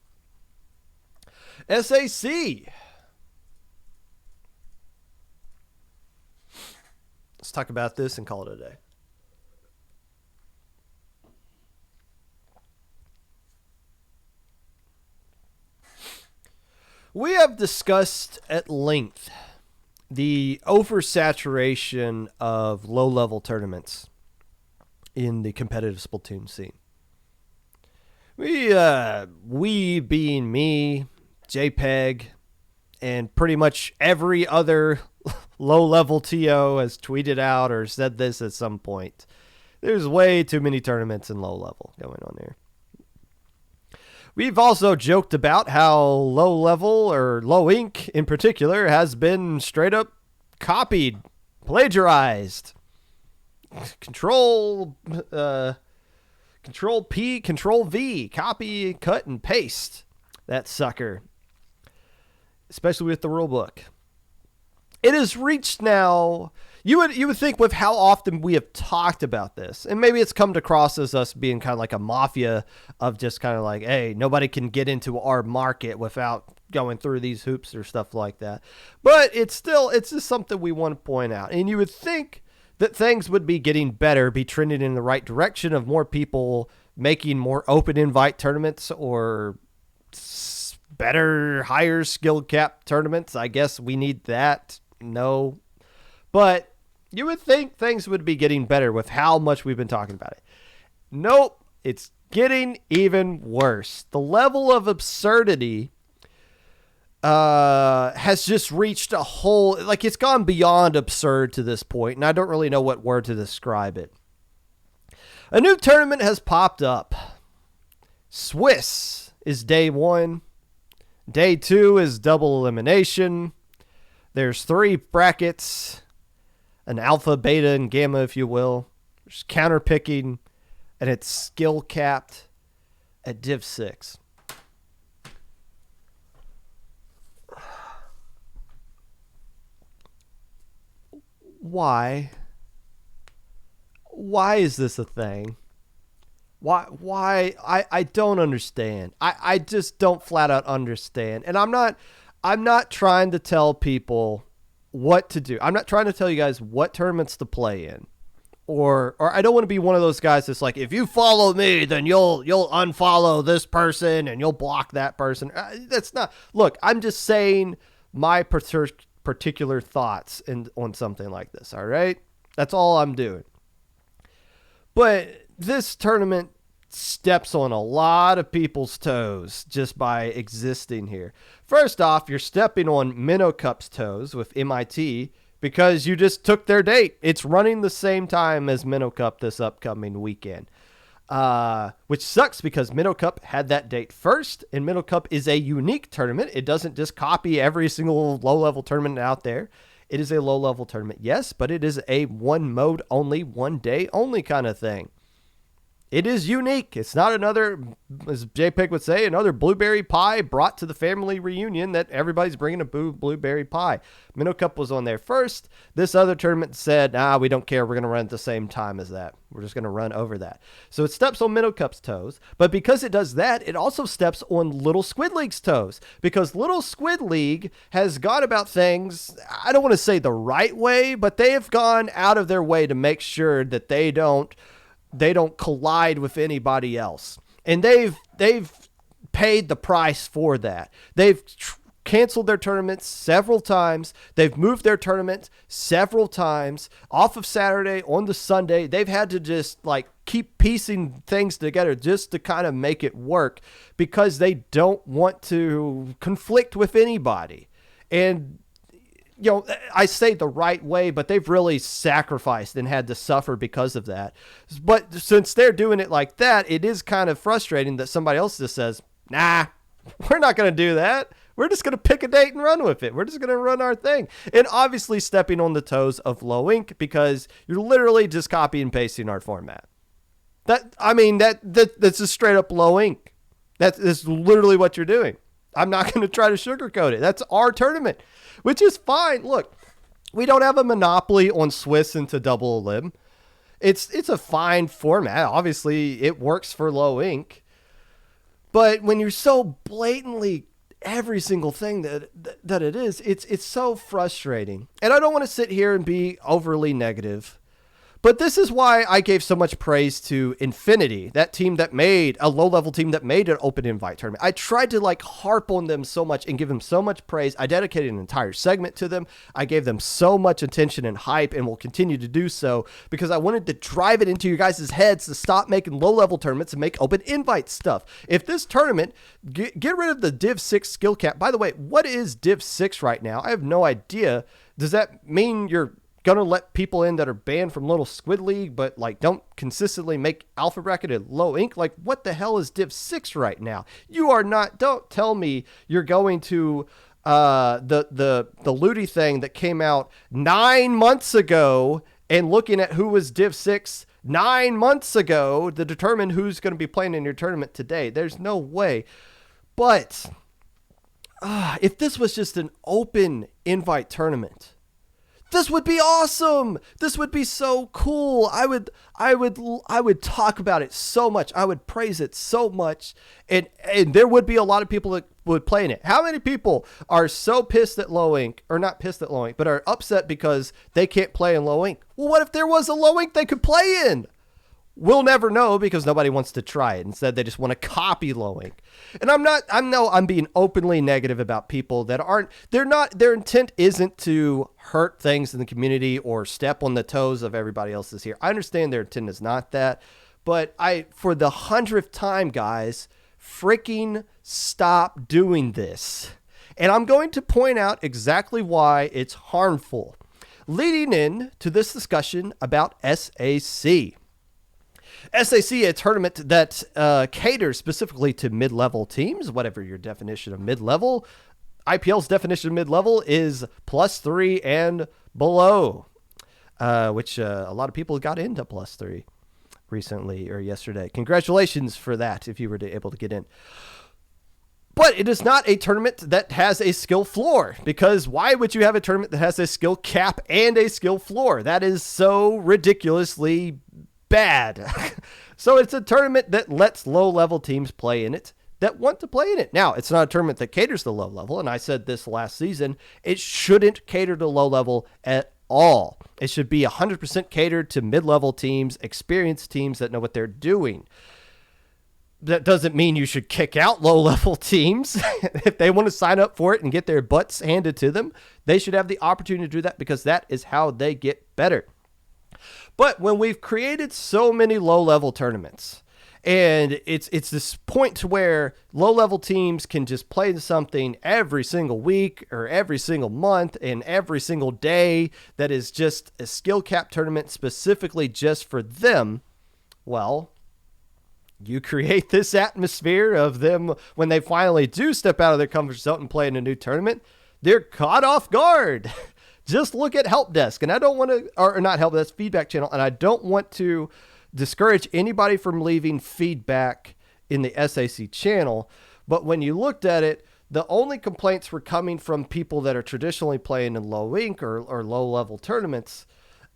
SAC. Let's talk about this and call it a day. We have discussed at length the oversaturation of low-level tournaments in the competitive Splatoon scene. We being me, JPEG, and pretty much every other low-level TO has tweeted out or said this at some point. There's way too many tournaments in low-level going on there. We've also joked about how low level or low ink in particular has been straight up copied, plagiarized. Control P, Control V, copy, cut, and paste that sucker. Especially with the rule book. It has reached now. You would think with how often we have talked about this, and maybe it's come across as us being kind of like a mafia of just kind of like, hey, nobody can get into our market without going through these hoops or stuff like that. But it's just something we want to point out. And you would think that things would be getting better, be trending in the right direction of more people making more open invite tournaments or better, higher skill cap tournaments. I guess we need that. No. But you would think things would be getting better with how much we've been talking about it. Nope. It's getting even worse. The level of absurdity has just reached a whole... Like, it's gone beyond absurd to this point, and I don't really know what word to describe it. A new tournament has popped up. Swiss is day 1. Day 2 is double elimination. There's 3 brackets, an alpha, beta, and gamma, if you will. There's counter picking, and it's skill capped at Div 6. Why? Why is this a thing? Why? I don't understand. I just don't flat out understand. And I'm not trying to tell people what to do. I'm not trying to tell you guys what tournaments to play in. Or I don't want to be one of those guys that's like, if you follow me, then you'll unfollow this person and you'll block that person. That's not. Look, I'm just saying my particular thoughts on something like this, all right? That's all I'm doing. But this tournament steps on a lot of people's toes just by existing here. First off, you're stepping on Minnow Cup's toes with MIT because you just took their date. It's running the same time as Minnow Cup this upcoming weekend, which sucks because Minnow Cup had that date first, and Minnow Cup is a unique tournament. It doesn't just copy every single low-level tournament out there. It is a low-level tournament, yes, but it is a one mode only, one day only kind of thing. It is unique. It's not another, as JPEG would say, another blueberry pie brought to the family reunion that everybody's bringing a blueberry pie. Minnow Cup was on there first. This other tournament said, we don't care. We're going to run at the same time as that. We're just going to run over that. So it steps on Minnow Cup's toes. But because it does that, it also steps on Little Squid League's toes. Because Little Squid League has gone about things, I don't want to say the right way, but they have gone out of their way to make sure that they don't collide with anybody else. And they've paid the price for that. They've canceled their tournaments several times. They've moved their tournament several times off of Saturday onto Sunday. They've had to just like keep piecing things together just to kind of make it work because they don't want to conflict with anybody. And you know, I say the right way, but they've really sacrificed and had to suffer because of that. But since they're doing it like that, it is kind of frustrating that somebody else just says, nah, we're not going to do that. We're just going to pick a date and run with it. We're just going to run our thing. And obviously stepping on the toes of Low Ink because you're literally just copy and pasting our format. That's a straight up Low Ink. That's literally what you're doing. I'm not going to try to sugarcoat it. That's our tournament, which is fine. Look, we don't have a monopoly on Swiss into double elim. It's a fine format. Obviously, it works for Low Ink. But when you're so blatantly every single thing that it is, it's so frustrating. And I don't want to sit here and be overly negative. But this is why I gave so much praise to Infinity, that team that made a low-level team that made an open invite tournament. I tried to like harp on them so much and give them so much praise. I dedicated an entire segment to them. I gave them so much attention and hype and will continue to do so because I wanted to drive it into your guys' heads to stop making low-level tournaments and make open invite stuff. If this tournament, get rid of the Div 6 skill cap. By the way, what is Div 6 right now? I have no idea. Does that mean you're going to let people in that are banned from Little Squid League, but like don't consistently make alpha bracketed Low Ink? Like what the hell is Div 6 right now? You are not, don't tell me you're going to the Ludi thing that came out 9 months ago and looking at who was Div 6 9 months ago to determine who's going to be playing in your tournament today. There's no way. But if this was just an open invite tournament, this would be awesome. This would be so cool. I would talk about it so much. I would praise it so much. And there would be a lot of people that would play in it. How many people are so pissed at Low Ink, or not pissed at Low Ink, but are upset because they can't play in Low Ink? Well, what if there was a Low Ink they could play in? We'll never know because nobody wants to try it. Instead, they just want to copy Low Ink. And I'm being openly negative about people that their intent isn't to hurt things in the community or step on the toes of everybody else's here. I understand their intent is not that, but for the 100th time, guys, freaking stop doing this. And I'm going to point out exactly why it's harmful. Leading in to this discussion about SAC. SAC, a tournament that caters specifically to mid-level teams, whatever your definition of mid-level. IPL's definition of mid-level is +3 and below, which a lot of people got into +3 recently or yesterday. Congratulations for that if you were able to get in. But it is not a tournament that has a skill floor, because why would you have a tournament that has a skill cap and a skill floor? That is so ridiculously bad. So it's a tournament that lets low-level teams play in it that want to play in it. Now, it's not a tournament that caters to low level, and I said this last season, it shouldn't cater to low level at all. It should be 100% catered to mid-level teams, experienced teams that know what they're doing. That doesn't mean you should kick out low-level teams. If they want to sign up for it and get their butts handed to them, they should have the opportunity to do that because that is how they get better. But when we've created so many low-level tournaments, and it's this point to where low-level teams can just play something every single week or every single month and every single day that is just a skill cap tournament specifically just for them, well, you create this atmosphere of them when they finally do step out of their comfort zone and play in a new tournament, they're caught off guard. Just look at Help Desk, and I don't want to, or not Help Desk, Feedback Channel, and I don't want to discourage anybody from leaving feedback in the SAC channel, but when you looked at it, the only complaints were coming from people that are traditionally playing in low ink or low level tournaments,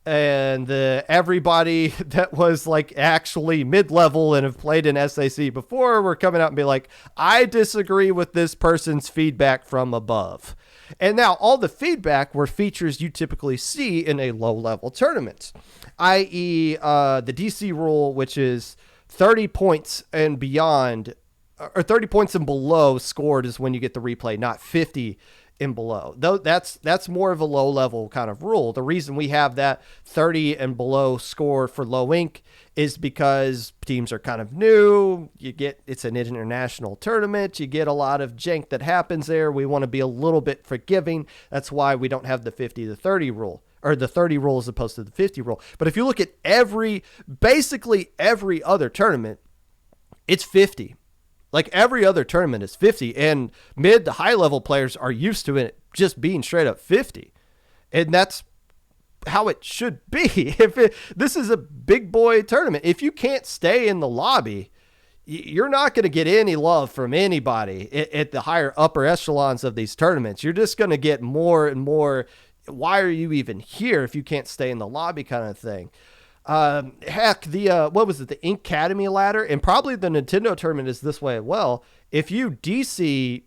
and everybody that was like actually mid-level and have played in SAC before were coming out and be like, I disagree with this person's feedback from above. And now all the feedback were features you typically see in a low-level tournament, i.e. The DC rule, which is 30 points and beyond or 30 points and below scored is when you get the replay, not 50 and below. Though that's more of a low level kind of rule. The reason we have that 30 and below score for low ink is because teams are kind of new. It's an international tournament. You get a lot of jank that happens there. We want to be a little bit forgiving. That's why we don't have the 50 to 30 rule, or the 30 rule as opposed to the 50 rule. But if you look at basically every other tournament, it's 50. Like every other tournament is 50, and mid to high level players are used to it just being straight up 50. And that's how it should be. This is a big boy tournament. If you can't stay in the lobby, you're not going to get any love from anybody at the higher upper echelons of these tournaments. You're just going to get more and more, why are you even here if you can't stay in the lobby kind of thing. Heck, what was it? The Ink Academy ladder, and probably the Nintendo tournament is this way as well. If you DC,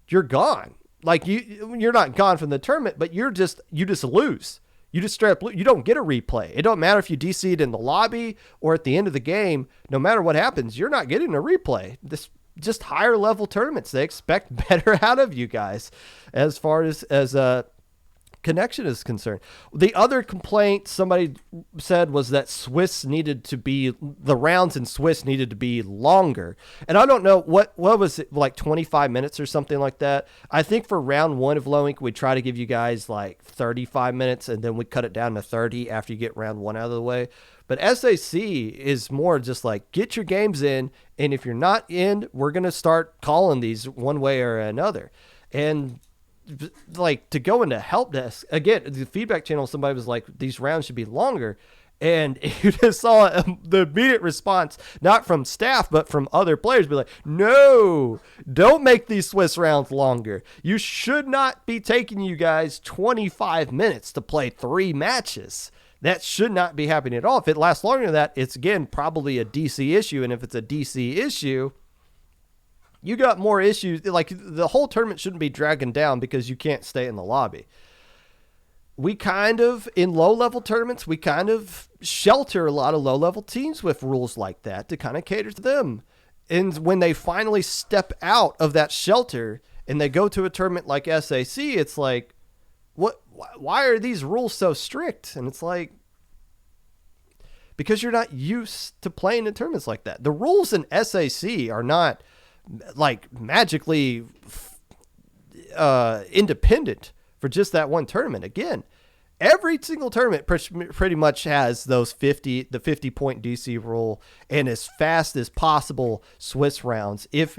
you're gone. Like you're not gone from the tournament, but you just lose. You just straight up lose. You don't get a replay. It don't matter if you DC'd in the lobby or at the end of the game. No matter what happens, you're not getting a replay. This just higher level tournaments. They expect better out of you guys, as far as connection is concerned. The other complaint somebody said was that the rounds in Swiss needed to be longer. And I don't know what was it, like 25 minutes or something like that. I think for round 1 of low ink, we try to give you guys like 35 minutes and then we cut it down to 30 after you get round 1 out of the way. But SAC is more just like, get your games in, and if you're not in, we're going to start calling these one way or another. And like, to go into help desk again, the feedback channel, somebody was like, these rounds should be longer, and you just saw the immediate response, not from staff but from other players, be like, no, don't make these Swiss rounds longer. You should not be taking you guys 25 minutes to play 3 matches. That should not be happening at all. If it lasts longer than that, it's again probably a DC issue, and if it's a DC issue, you got more issues. Like, the whole tournament shouldn't be dragging down because you can't stay in the lobby. We in low-level tournaments, we kind of shelter a lot of low-level teams with rules like that to kind of cater to them. And when they finally step out of that shelter and they go to a tournament like SAC, it's like, why are these rules so strict? And it's like, because you're not used to playing in tournaments like that. The rules in SAC are not like magically independent for just that one tournament. Again, every single tournament pretty much has the 50 point DC rule and as fast as possible Swiss rounds. If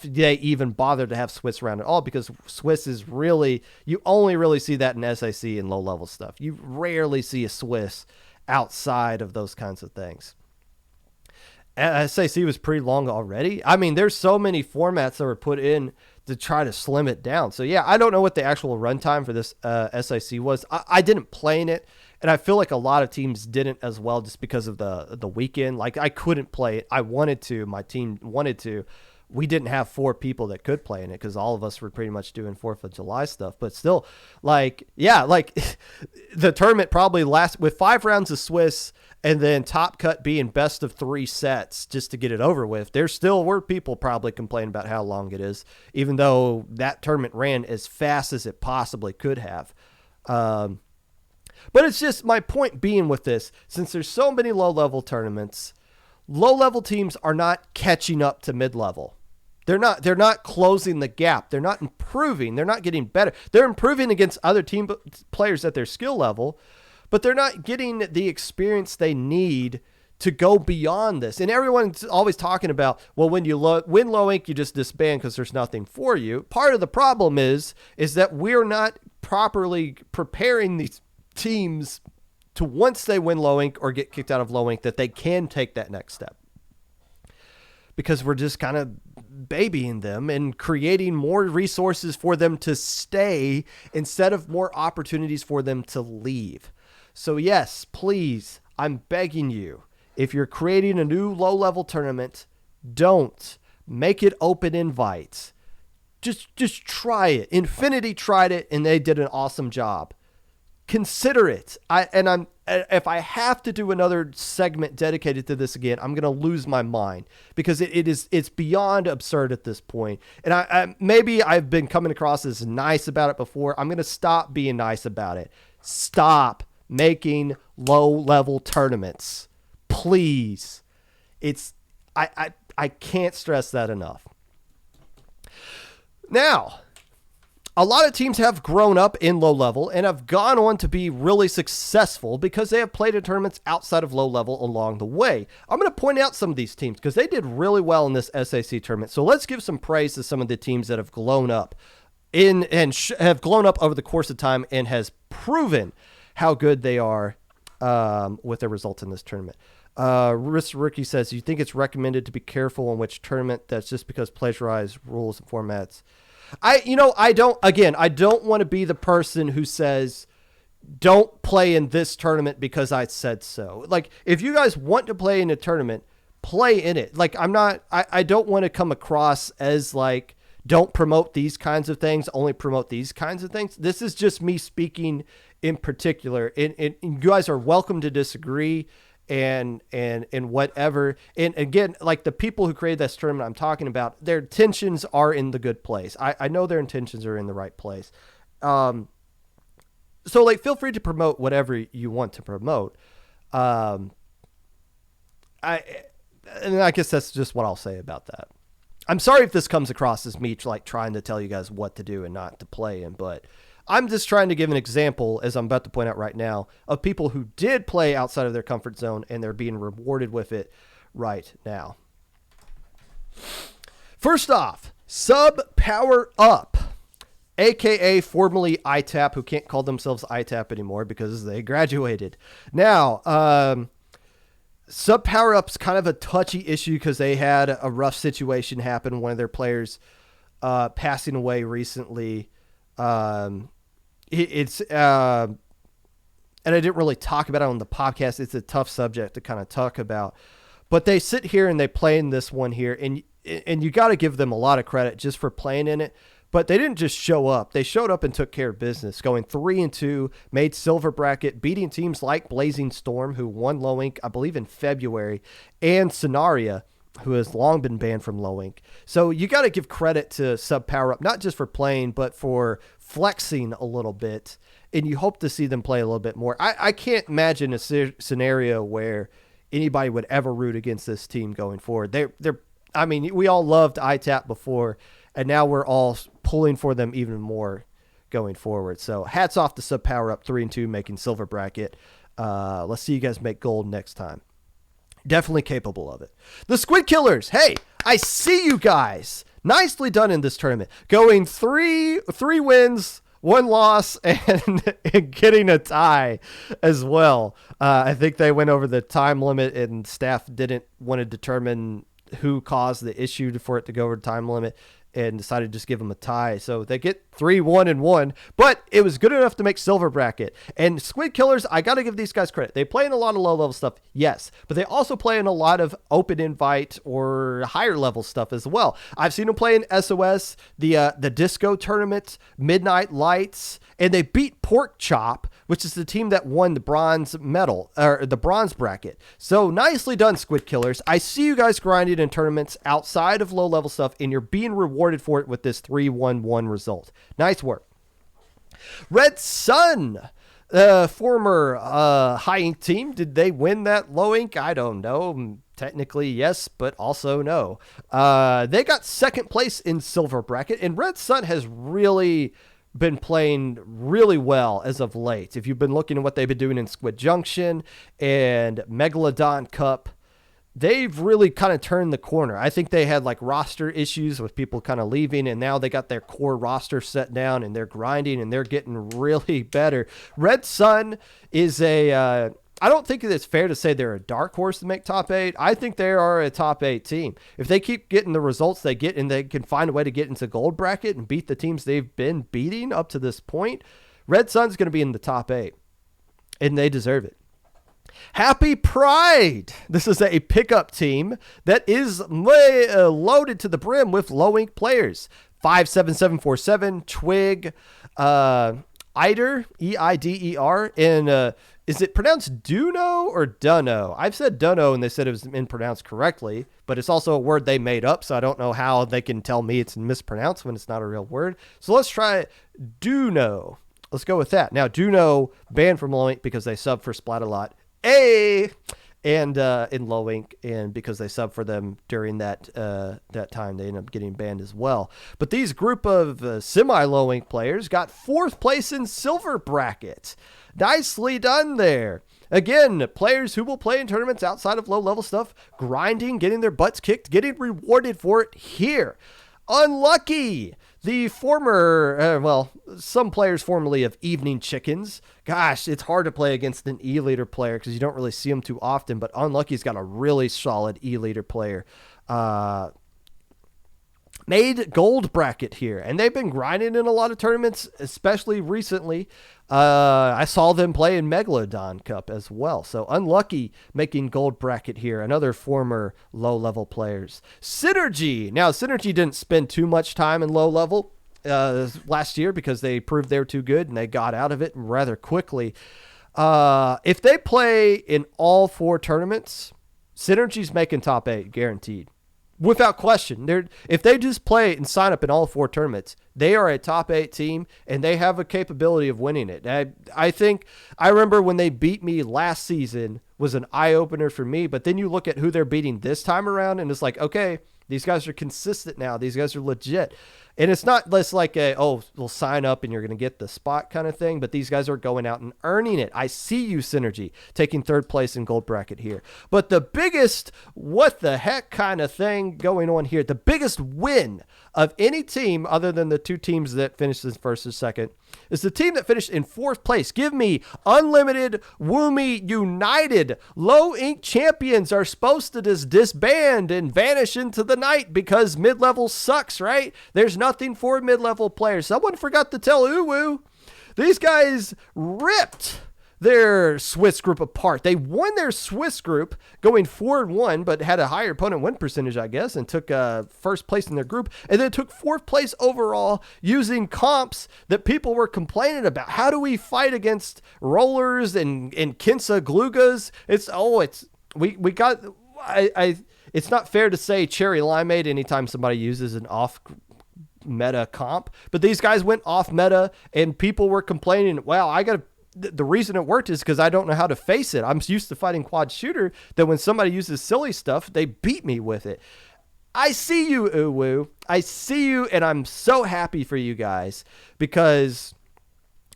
they even bother to have Swiss round at all, because Swiss is really, you only really see that in SAC and low level stuff. You rarely see a Swiss outside of those kinds of things. SAC was pretty long already. I mean, there's so many formats that were put in to try to slim it down. So yeah, I don't know what the actual runtime for this SAC was. I didn't play in it, and I feel like a lot of teams didn't as well just because of the weekend. Like, I couldn't play it. I wanted to. My team wanted to. We didn't have 4 people that could play in it because all of us were pretty much doing 4th of July stuff. But still, like, yeah, like the tournament probably lasts with 5 rounds of Swiss and then Top Cut being best of 3 sets just to get it over with. There still were people probably complaining about how long it is, even though that tournament ran as fast as it possibly could have. But it's just, my point being with this, since there's so many low-level tournaments, low-level teams are not catching up to mid-level. They're not closing the gap. They're not improving. They're not getting better. They're improving against other team players at their skill level, but they're not getting the experience they need to go beyond this. And everyone's always talking about, well, when you win low ink, you just disband because there's nothing for you. Part of the problem is that we're not properly preparing these teams to, once they win low ink or get kicked out of low ink, that they can take that next step. Because we're just kind of babying them and creating more resources for them to stay instead of more opportunities for them to leave. So yes, please, I'm begging you, if you're creating a new low-level tournament, don't make it open invites. Just try it. Infinity tried it, and they did an awesome job. consider it. If I have to do another segment dedicated to this again, I'm going to lose my mind because it's beyond absurd at this point. And maybe I've been coming across as nice about it before. I'm going to stop being nice about it. Stop making low-level tournaments, please. I can't stress that enough. Now, a lot of teams have grown up in low level and have gone on to be really successful because they have played in tournaments outside of low level along the way. I'm going to point out some of these teams because they did really well in this SAC tournament. So let's give some praise to some of the teams that have grown up have grown up over the course of time and has proven how good they are with their results in this tournament. Rookie says, you think it's recommended to be careful in which tournament that's just because plagiarize rules and formats? I don't want to be the person who says, don't play in this tournament because I said so. Like, if you guys want to play in a tournament, play in it. Like, I don't want to come across as like, don't promote these kinds of things, only promote these kinds of things. This is just me speaking in particular. And you guys are welcome to disagree and whatever. And again, like the people who created this tournament I'm talking about, their intentions are in the good place. I know their intentions are in the right place. So like, feel free to promote whatever you want to promote. I guess that's just what I'll say about that. I'm sorry if this comes across as me like trying to tell you guys what to do and not to play in, but I'm just trying to give an example, as I'm about to point out right now, of people who did play outside of their comfort zone and they're being rewarded with it right now. First off, Sub Power Up, aka formerly ITAP, who can't call themselves ITAP anymore because they graduated. Now, Sub Power Up's kind of a touchy issue because they had a rough situation happen. One of their players passing away recently. And I didn't really talk about it on the podcast. It's a tough subject to kind of talk about, but they sit here and they play in this one here, and you got to give them a lot of credit just for playing in it. But they didn't just show up. They showed up and took care of business, going 3-2, made silver bracket, beating teams like Blazing Storm, who won Low Inc, I believe in February, and Scenaria, who has long been banned from Low Inc. So you got to give credit to Sub Power Up, not just for playing, but for flexing a little bit. And you hope to see them play a little bit more. I can't imagine a scenario where anybody would ever root against this team going forward. I mean, we all loved ITAP before, and now we're all pulling for them even more going forward. So hats off to Sub Power Up, 3-2, making silver bracket. Let's see you guys make gold next time. Definitely capable of it. The Squid Killers. Hey, I see you guys. Nicely done in this tournament. Going three wins, 1 loss, and getting a tie as well. I think they went over the time limit and staff didn't want to determine who caused the issue for it to go over the time limit and decided to just give them a tie. So they get 3-1-1, but it was good enough to make silver bracket. And Squid Killers, I got to give these guys credit. They play in a lot of low level stuff. Yes, but they also play in a lot of open invite or higher level stuff as well. I've seen them play in SOS, the disco tournament, Midnight Lights, and they beat Pork Chop, which is the team that won the bronze medal or the bronze bracket. So nicely done, Squid Killers. I see you guys grinding in tournaments outside of low level stuff, and you're being rewarded for it with this 3-1-1 result. Nice work. Red Sun, former high ink team. Did they win that low ink? I don't know. Technically, yes, but also no. They got second place in silver bracket, and Red Sun has really been playing really well as of late. If you've been looking at what they've been doing in Squid Junction and Megalodon Cup, they've really kind of turned the corner. I think they had like roster issues with people kind of leaving, and now they got their core roster set down and they're grinding and they're getting really better. Red Sun is I don't think it's fair to say they're a dark horse to make top 8. I think they are a top 8 team. If they keep getting the results they get and they can find a way to get into gold bracket and beat the teams they've been beating up to this point, Red Sun's going to be in the top 8, and they deserve it. Happy Pride. This is a pickup team that is loaded to the brim with low ink players. 57747, Twig, Eider, E-I-D-E-R, and is it pronounced Duno or Dunno? I've said Dunno, and they said it was pronounced correctly, but it's also a word they made up, so I don't know how they can tell me it's mispronounced when it's not a real word. So let's try Duno. Let's go with that. Now, Duno banned from Low Ink because they sub for Splat-A-Lot. And in Low Ink, and because they sub for them during that time, they ended up getting banned as well. But these group of semi-Low Ink players got 4th place in Silver Bracket. Nicely done there. Again, players who will play in tournaments outside of low-level stuff, grinding, getting their butts kicked, getting rewarded for it here. Unlucky. The former, some players formerly of Evening Chickens. Gosh, it's hard to play against an E-Leader player because you don't really see them too often, but Unlucky's got a really solid E-Leader player. Made gold bracket here, and they've been grinding in a lot of tournaments, especially recently. I saw them play in Megalodon Cup as well. So Unlucky making gold bracket here. Another former low-level players. Synergy. Now, Synergy didn't spend too much time in low-level last year because they proved they were too good, and they got out of it rather quickly. If they play in all 4 tournaments, Synergy's making top 8, guaranteed. Without question. If they just play and sign up in all 4 tournaments, they are a top 8 team, and they have a capability of winning it. I remember when they beat me last season was an eye-opener for me, but then you look at who they're beating this time around, and it's like, okay, these guys are consistent now. These guys are legit. And it's not less like we'll sign up and you're going to get the spot kind of thing, but these guys are going out and earning it. I see you, Synergy, taking 3rd place in gold bracket here. But the biggest what the heck kind of thing going on here, the biggest win of any team other than the 2 teams that finished in 1st and 2nd, is the team that finished in 4th place. Give me Unlimited Woomy United. Low Ink champions are supposed to just disband and vanish into the night because mid-level sucks, right? There's nothing for mid-level players. Someone forgot to tell Uwu. These guys ripped their Swiss group apart. They won their Swiss group going 4-1, but had a higher opponent win percentage, I guess, and took 1st place in their group, and then took 4th place overall using comps that people were complaining about. How do we fight against rollers and Kinsa Glugas? It's not fair to say Cherry Limeade anytime somebody uses an off meta comp, but these guys went off meta and people were complaining, wow, the reason it worked is because I don't know how to face it. I'm used to fighting quad shooter that when somebody uses silly stuff, they beat me with it. I see you, Uwu. I see you, and I'm so happy for you guys because,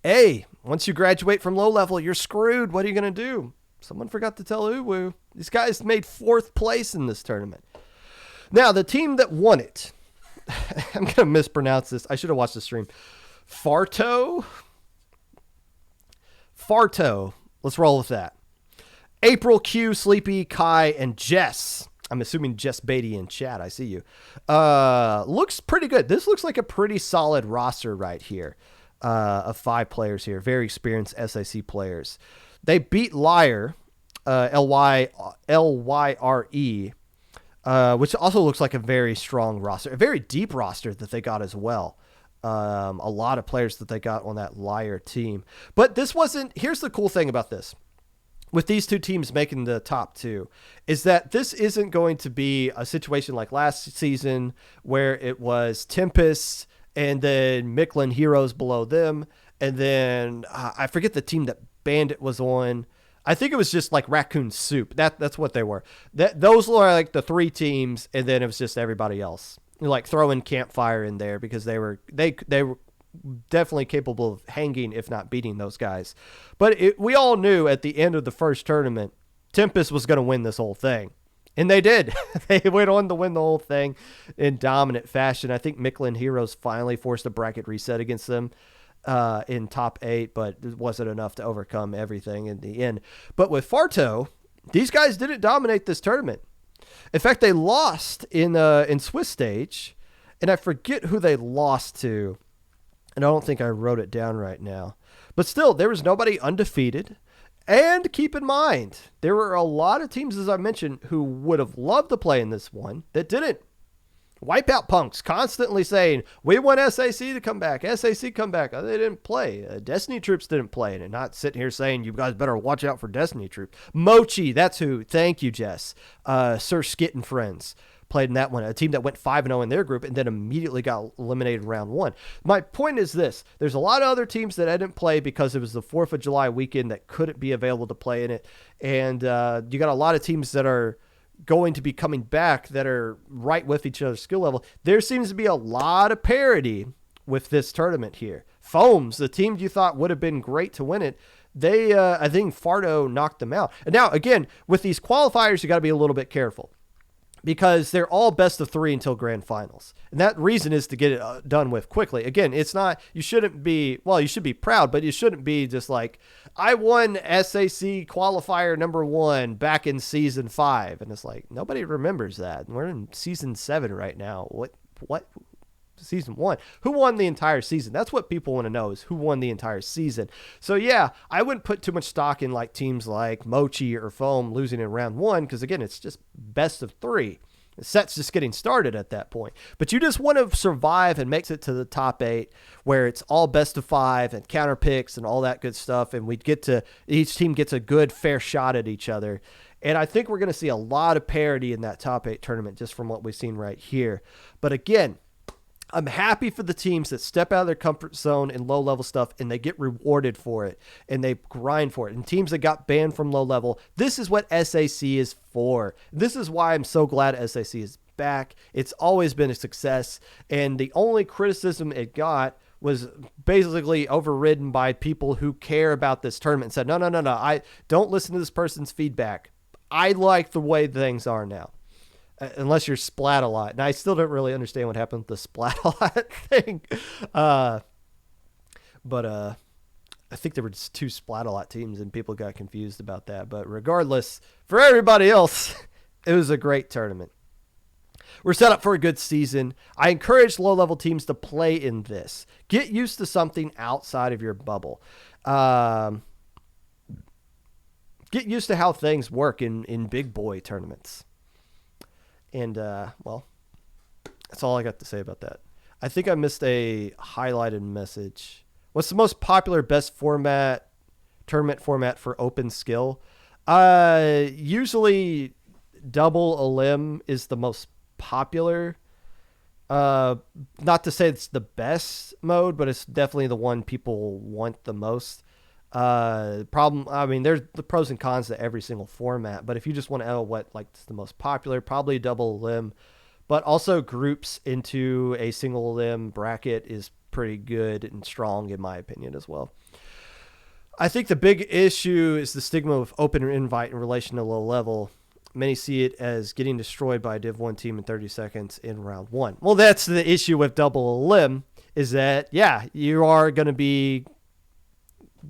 hey, once you graduate from low level, you're screwed. What are you going to do? Someone forgot to tell Uwu. These guys made 4th place in this tournament. Now, the team that won it, I'm going to mispronounce this. I should have watched the stream. Farto. Let's roll with that. April, Q, Sleepy, Kai, and Jess. I'm assuming Jess Beatty in chat. I see you. Looks pretty good. This looks like a pretty solid roster right here of 5 players here. Very experienced SAC players. They beat Lyre, Lyre, which also looks like a very strong roster. A very deep roster that they got as well. A lot of players that they got on that Lyre team. But here's the cool thing about this. With these 2 teams making the top 2, is that this isn't going to be a situation like last season where it was Tempest and then Micklin Heroes below them. And then I forget the team that Bandit was on. I think it was just like Raccoon Soup. That's what they were. Those were like the 3 teams, and then it was just everybody else. Like throwing Campfire in there because they were definitely capable of hanging, if not beating those guys. But we all knew at the end of the first tournament, Tempest was going to win this whole thing. And they did. They went on to win the whole thing in dominant fashion. I think Micklin Heroes finally forced a bracket reset against them in top 8, but it wasn't enough to overcome everything in the end. But with Farto, these guys didn't dominate this tournament. In fact, they lost in Swiss stage, and I forget who they lost to, and I don't think I wrote it down right now. But still, there was nobody undefeated. And keep in mind, there were a lot of teams, as I mentioned, who would have loved to play in this one that didn't. Wipeout punks constantly saying, we want SAC to come back. SAC come bask. They didn't play. Destiny Troops didn't play. And not sitting here saying, you guys better watch out for Destiny Troops. Mochi, that's who. Thank you, Jess. Sir Skit and Friends played in that one. A team that went 5-0 in their group and then immediately got eliminated in round one. My point is this. There's a lot of other teams that didn't play because it was the 4th of July weekend that couldn't be available to play in it. And you got a lot of teams that are going to be coming back that are right with each other's skill level. There seems to be a lot of parity with this tournament here. Foams, the team you thought would have been great to win it, they I think Fardo knocked them out. And now again, with these qualifiers, you got to be a little bit careful because they're all best of 3 until grand finals. And that reason is to get it done with quickly. Again, it's not, you shouldn't be, well, you should be proud, but you shouldn't be just like, I won SAC qualifier number 1 back in season 5. And it's like, nobody remembers that. We're in season 7 right now. What? Season 1. Who won the entire season? That's what people want to know, is who won the entire season. So yeah, I wouldn't put too much stock in like teams like Mochi or Foam losing in round 1, because again, it's just best of 3. The set's just getting started at that point. But you just want to survive and make it to the top 8, where it's all best of 5 and counter picks and all that good stuff, and each team gets a good fair shot at each other. And I think we're going to see a lot of parity in that top 8 tournament just from what we've seen right here. But again, I'm happy for the teams that step out of their comfort zone in low level stuff and they get rewarded for it and they grind for it. And teams that got banned from low level, this is what SAC is for. This is why I'm so glad SAC is back. It's always been a success. And the only criticism it got was basically overridden by people who care about this tournament and said, no, I don't listen to this person's feedback. I like the way things are now. Unless you're splat a lot. And I still don't really understand what happened with the splat a lot thing. But I think there were just 2 splat a lot teams and people got confused about that. But regardless, for everybody else, it was a great tournament. We're set up for a good season. I encourage low-level teams to play in this. Get used to something outside of your bubble. Get used to how things work in big boy tournaments. And, well, that's all I got to say about that. I think I missed a highlighted message. What's the most popular best tournament format for open skill? Usually double a limb is the most popular. Not to say it's the best mode, but it's definitely the one people want the most. There's the pros and cons to every single format, but if you just want to know what's the most popular, probably double limb, but also groups into a single limb bracket is pretty good and strong in my opinion as well. I think the big issue is the stigma of open invite in relation to low level. Many see it as getting destroyed by a Div 1 team in 30 seconds in round 1. Well, that's the issue with double limb, is that, yeah, you are going to be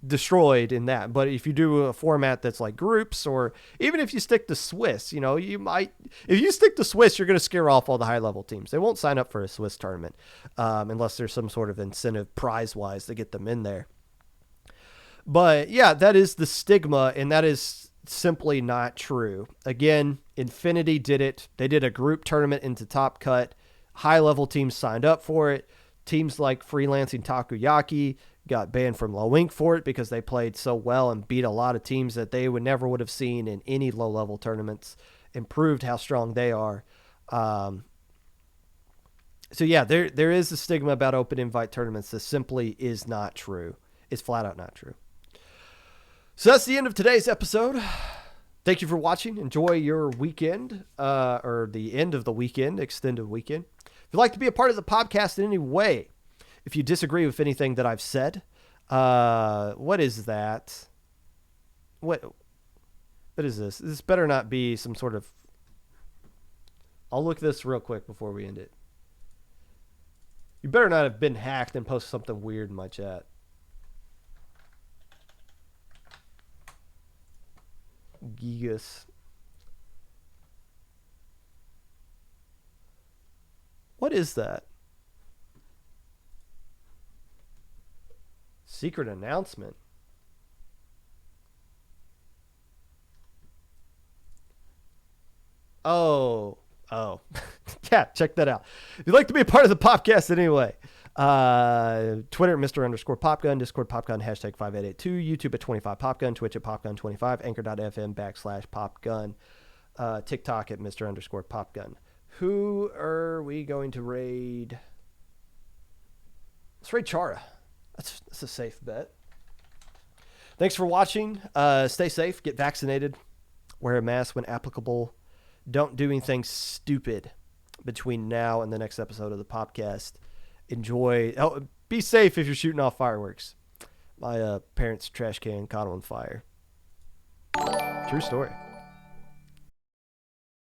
destroyed in that. But if you do a format that's like groups, or even if you stick to Swiss, you might, if you stick to Swiss, you're going to scare off all the high level teams. They won't sign up for a Swiss tournament unless there's some sort of incentive prize wise to get them in there. But yeah, that is the stigma, and that is simply not true. Again, Infinity did it. They did a group tournament into Top Cut. High level teams signed up for it. Teams like Freelancing Takoyaki got banned from Low Inc for it because they played so well and beat a lot of teams that they never would have seen in any low level tournaments, and proved how strong they are. So yeah, there is a stigma about open invite tournaments that simply is not true. It's flat out not true. So that's the end of today's episode. Thank you for watching. Enjoy your weekend, or the end of the weekend, extended weekend. If you'd like to be a part of the podcast in any way, if you disagree with anything that I've said, what is that? What is this? This better not be some sort of... I'll look this real quick before we end it. You better not have been hacked and posted something weird in my chat. Gigas. What is that? Secret announcement. Oh. Yeah, check that out. If you'd like to be a part of the Popcast anyway, Twitter at Mr_Popgun, Discord Popgun, hashtag 5882, YouTube at 25Popgun, Twitch at Popgun25, Anchor.fm/Popgun, TikTok at Mr_Popgun. Who are we going to raid? Let's raid Chara. That's a safe bet. Thanks for watching. Stay safe. Get vaccinated. Wear a mask when applicable. Don't do anything stupid between now and the next episode of the Popcast. Enjoy. Oh, be safe if you're shooting off fireworks. My parents' trash can caught on fire. True story.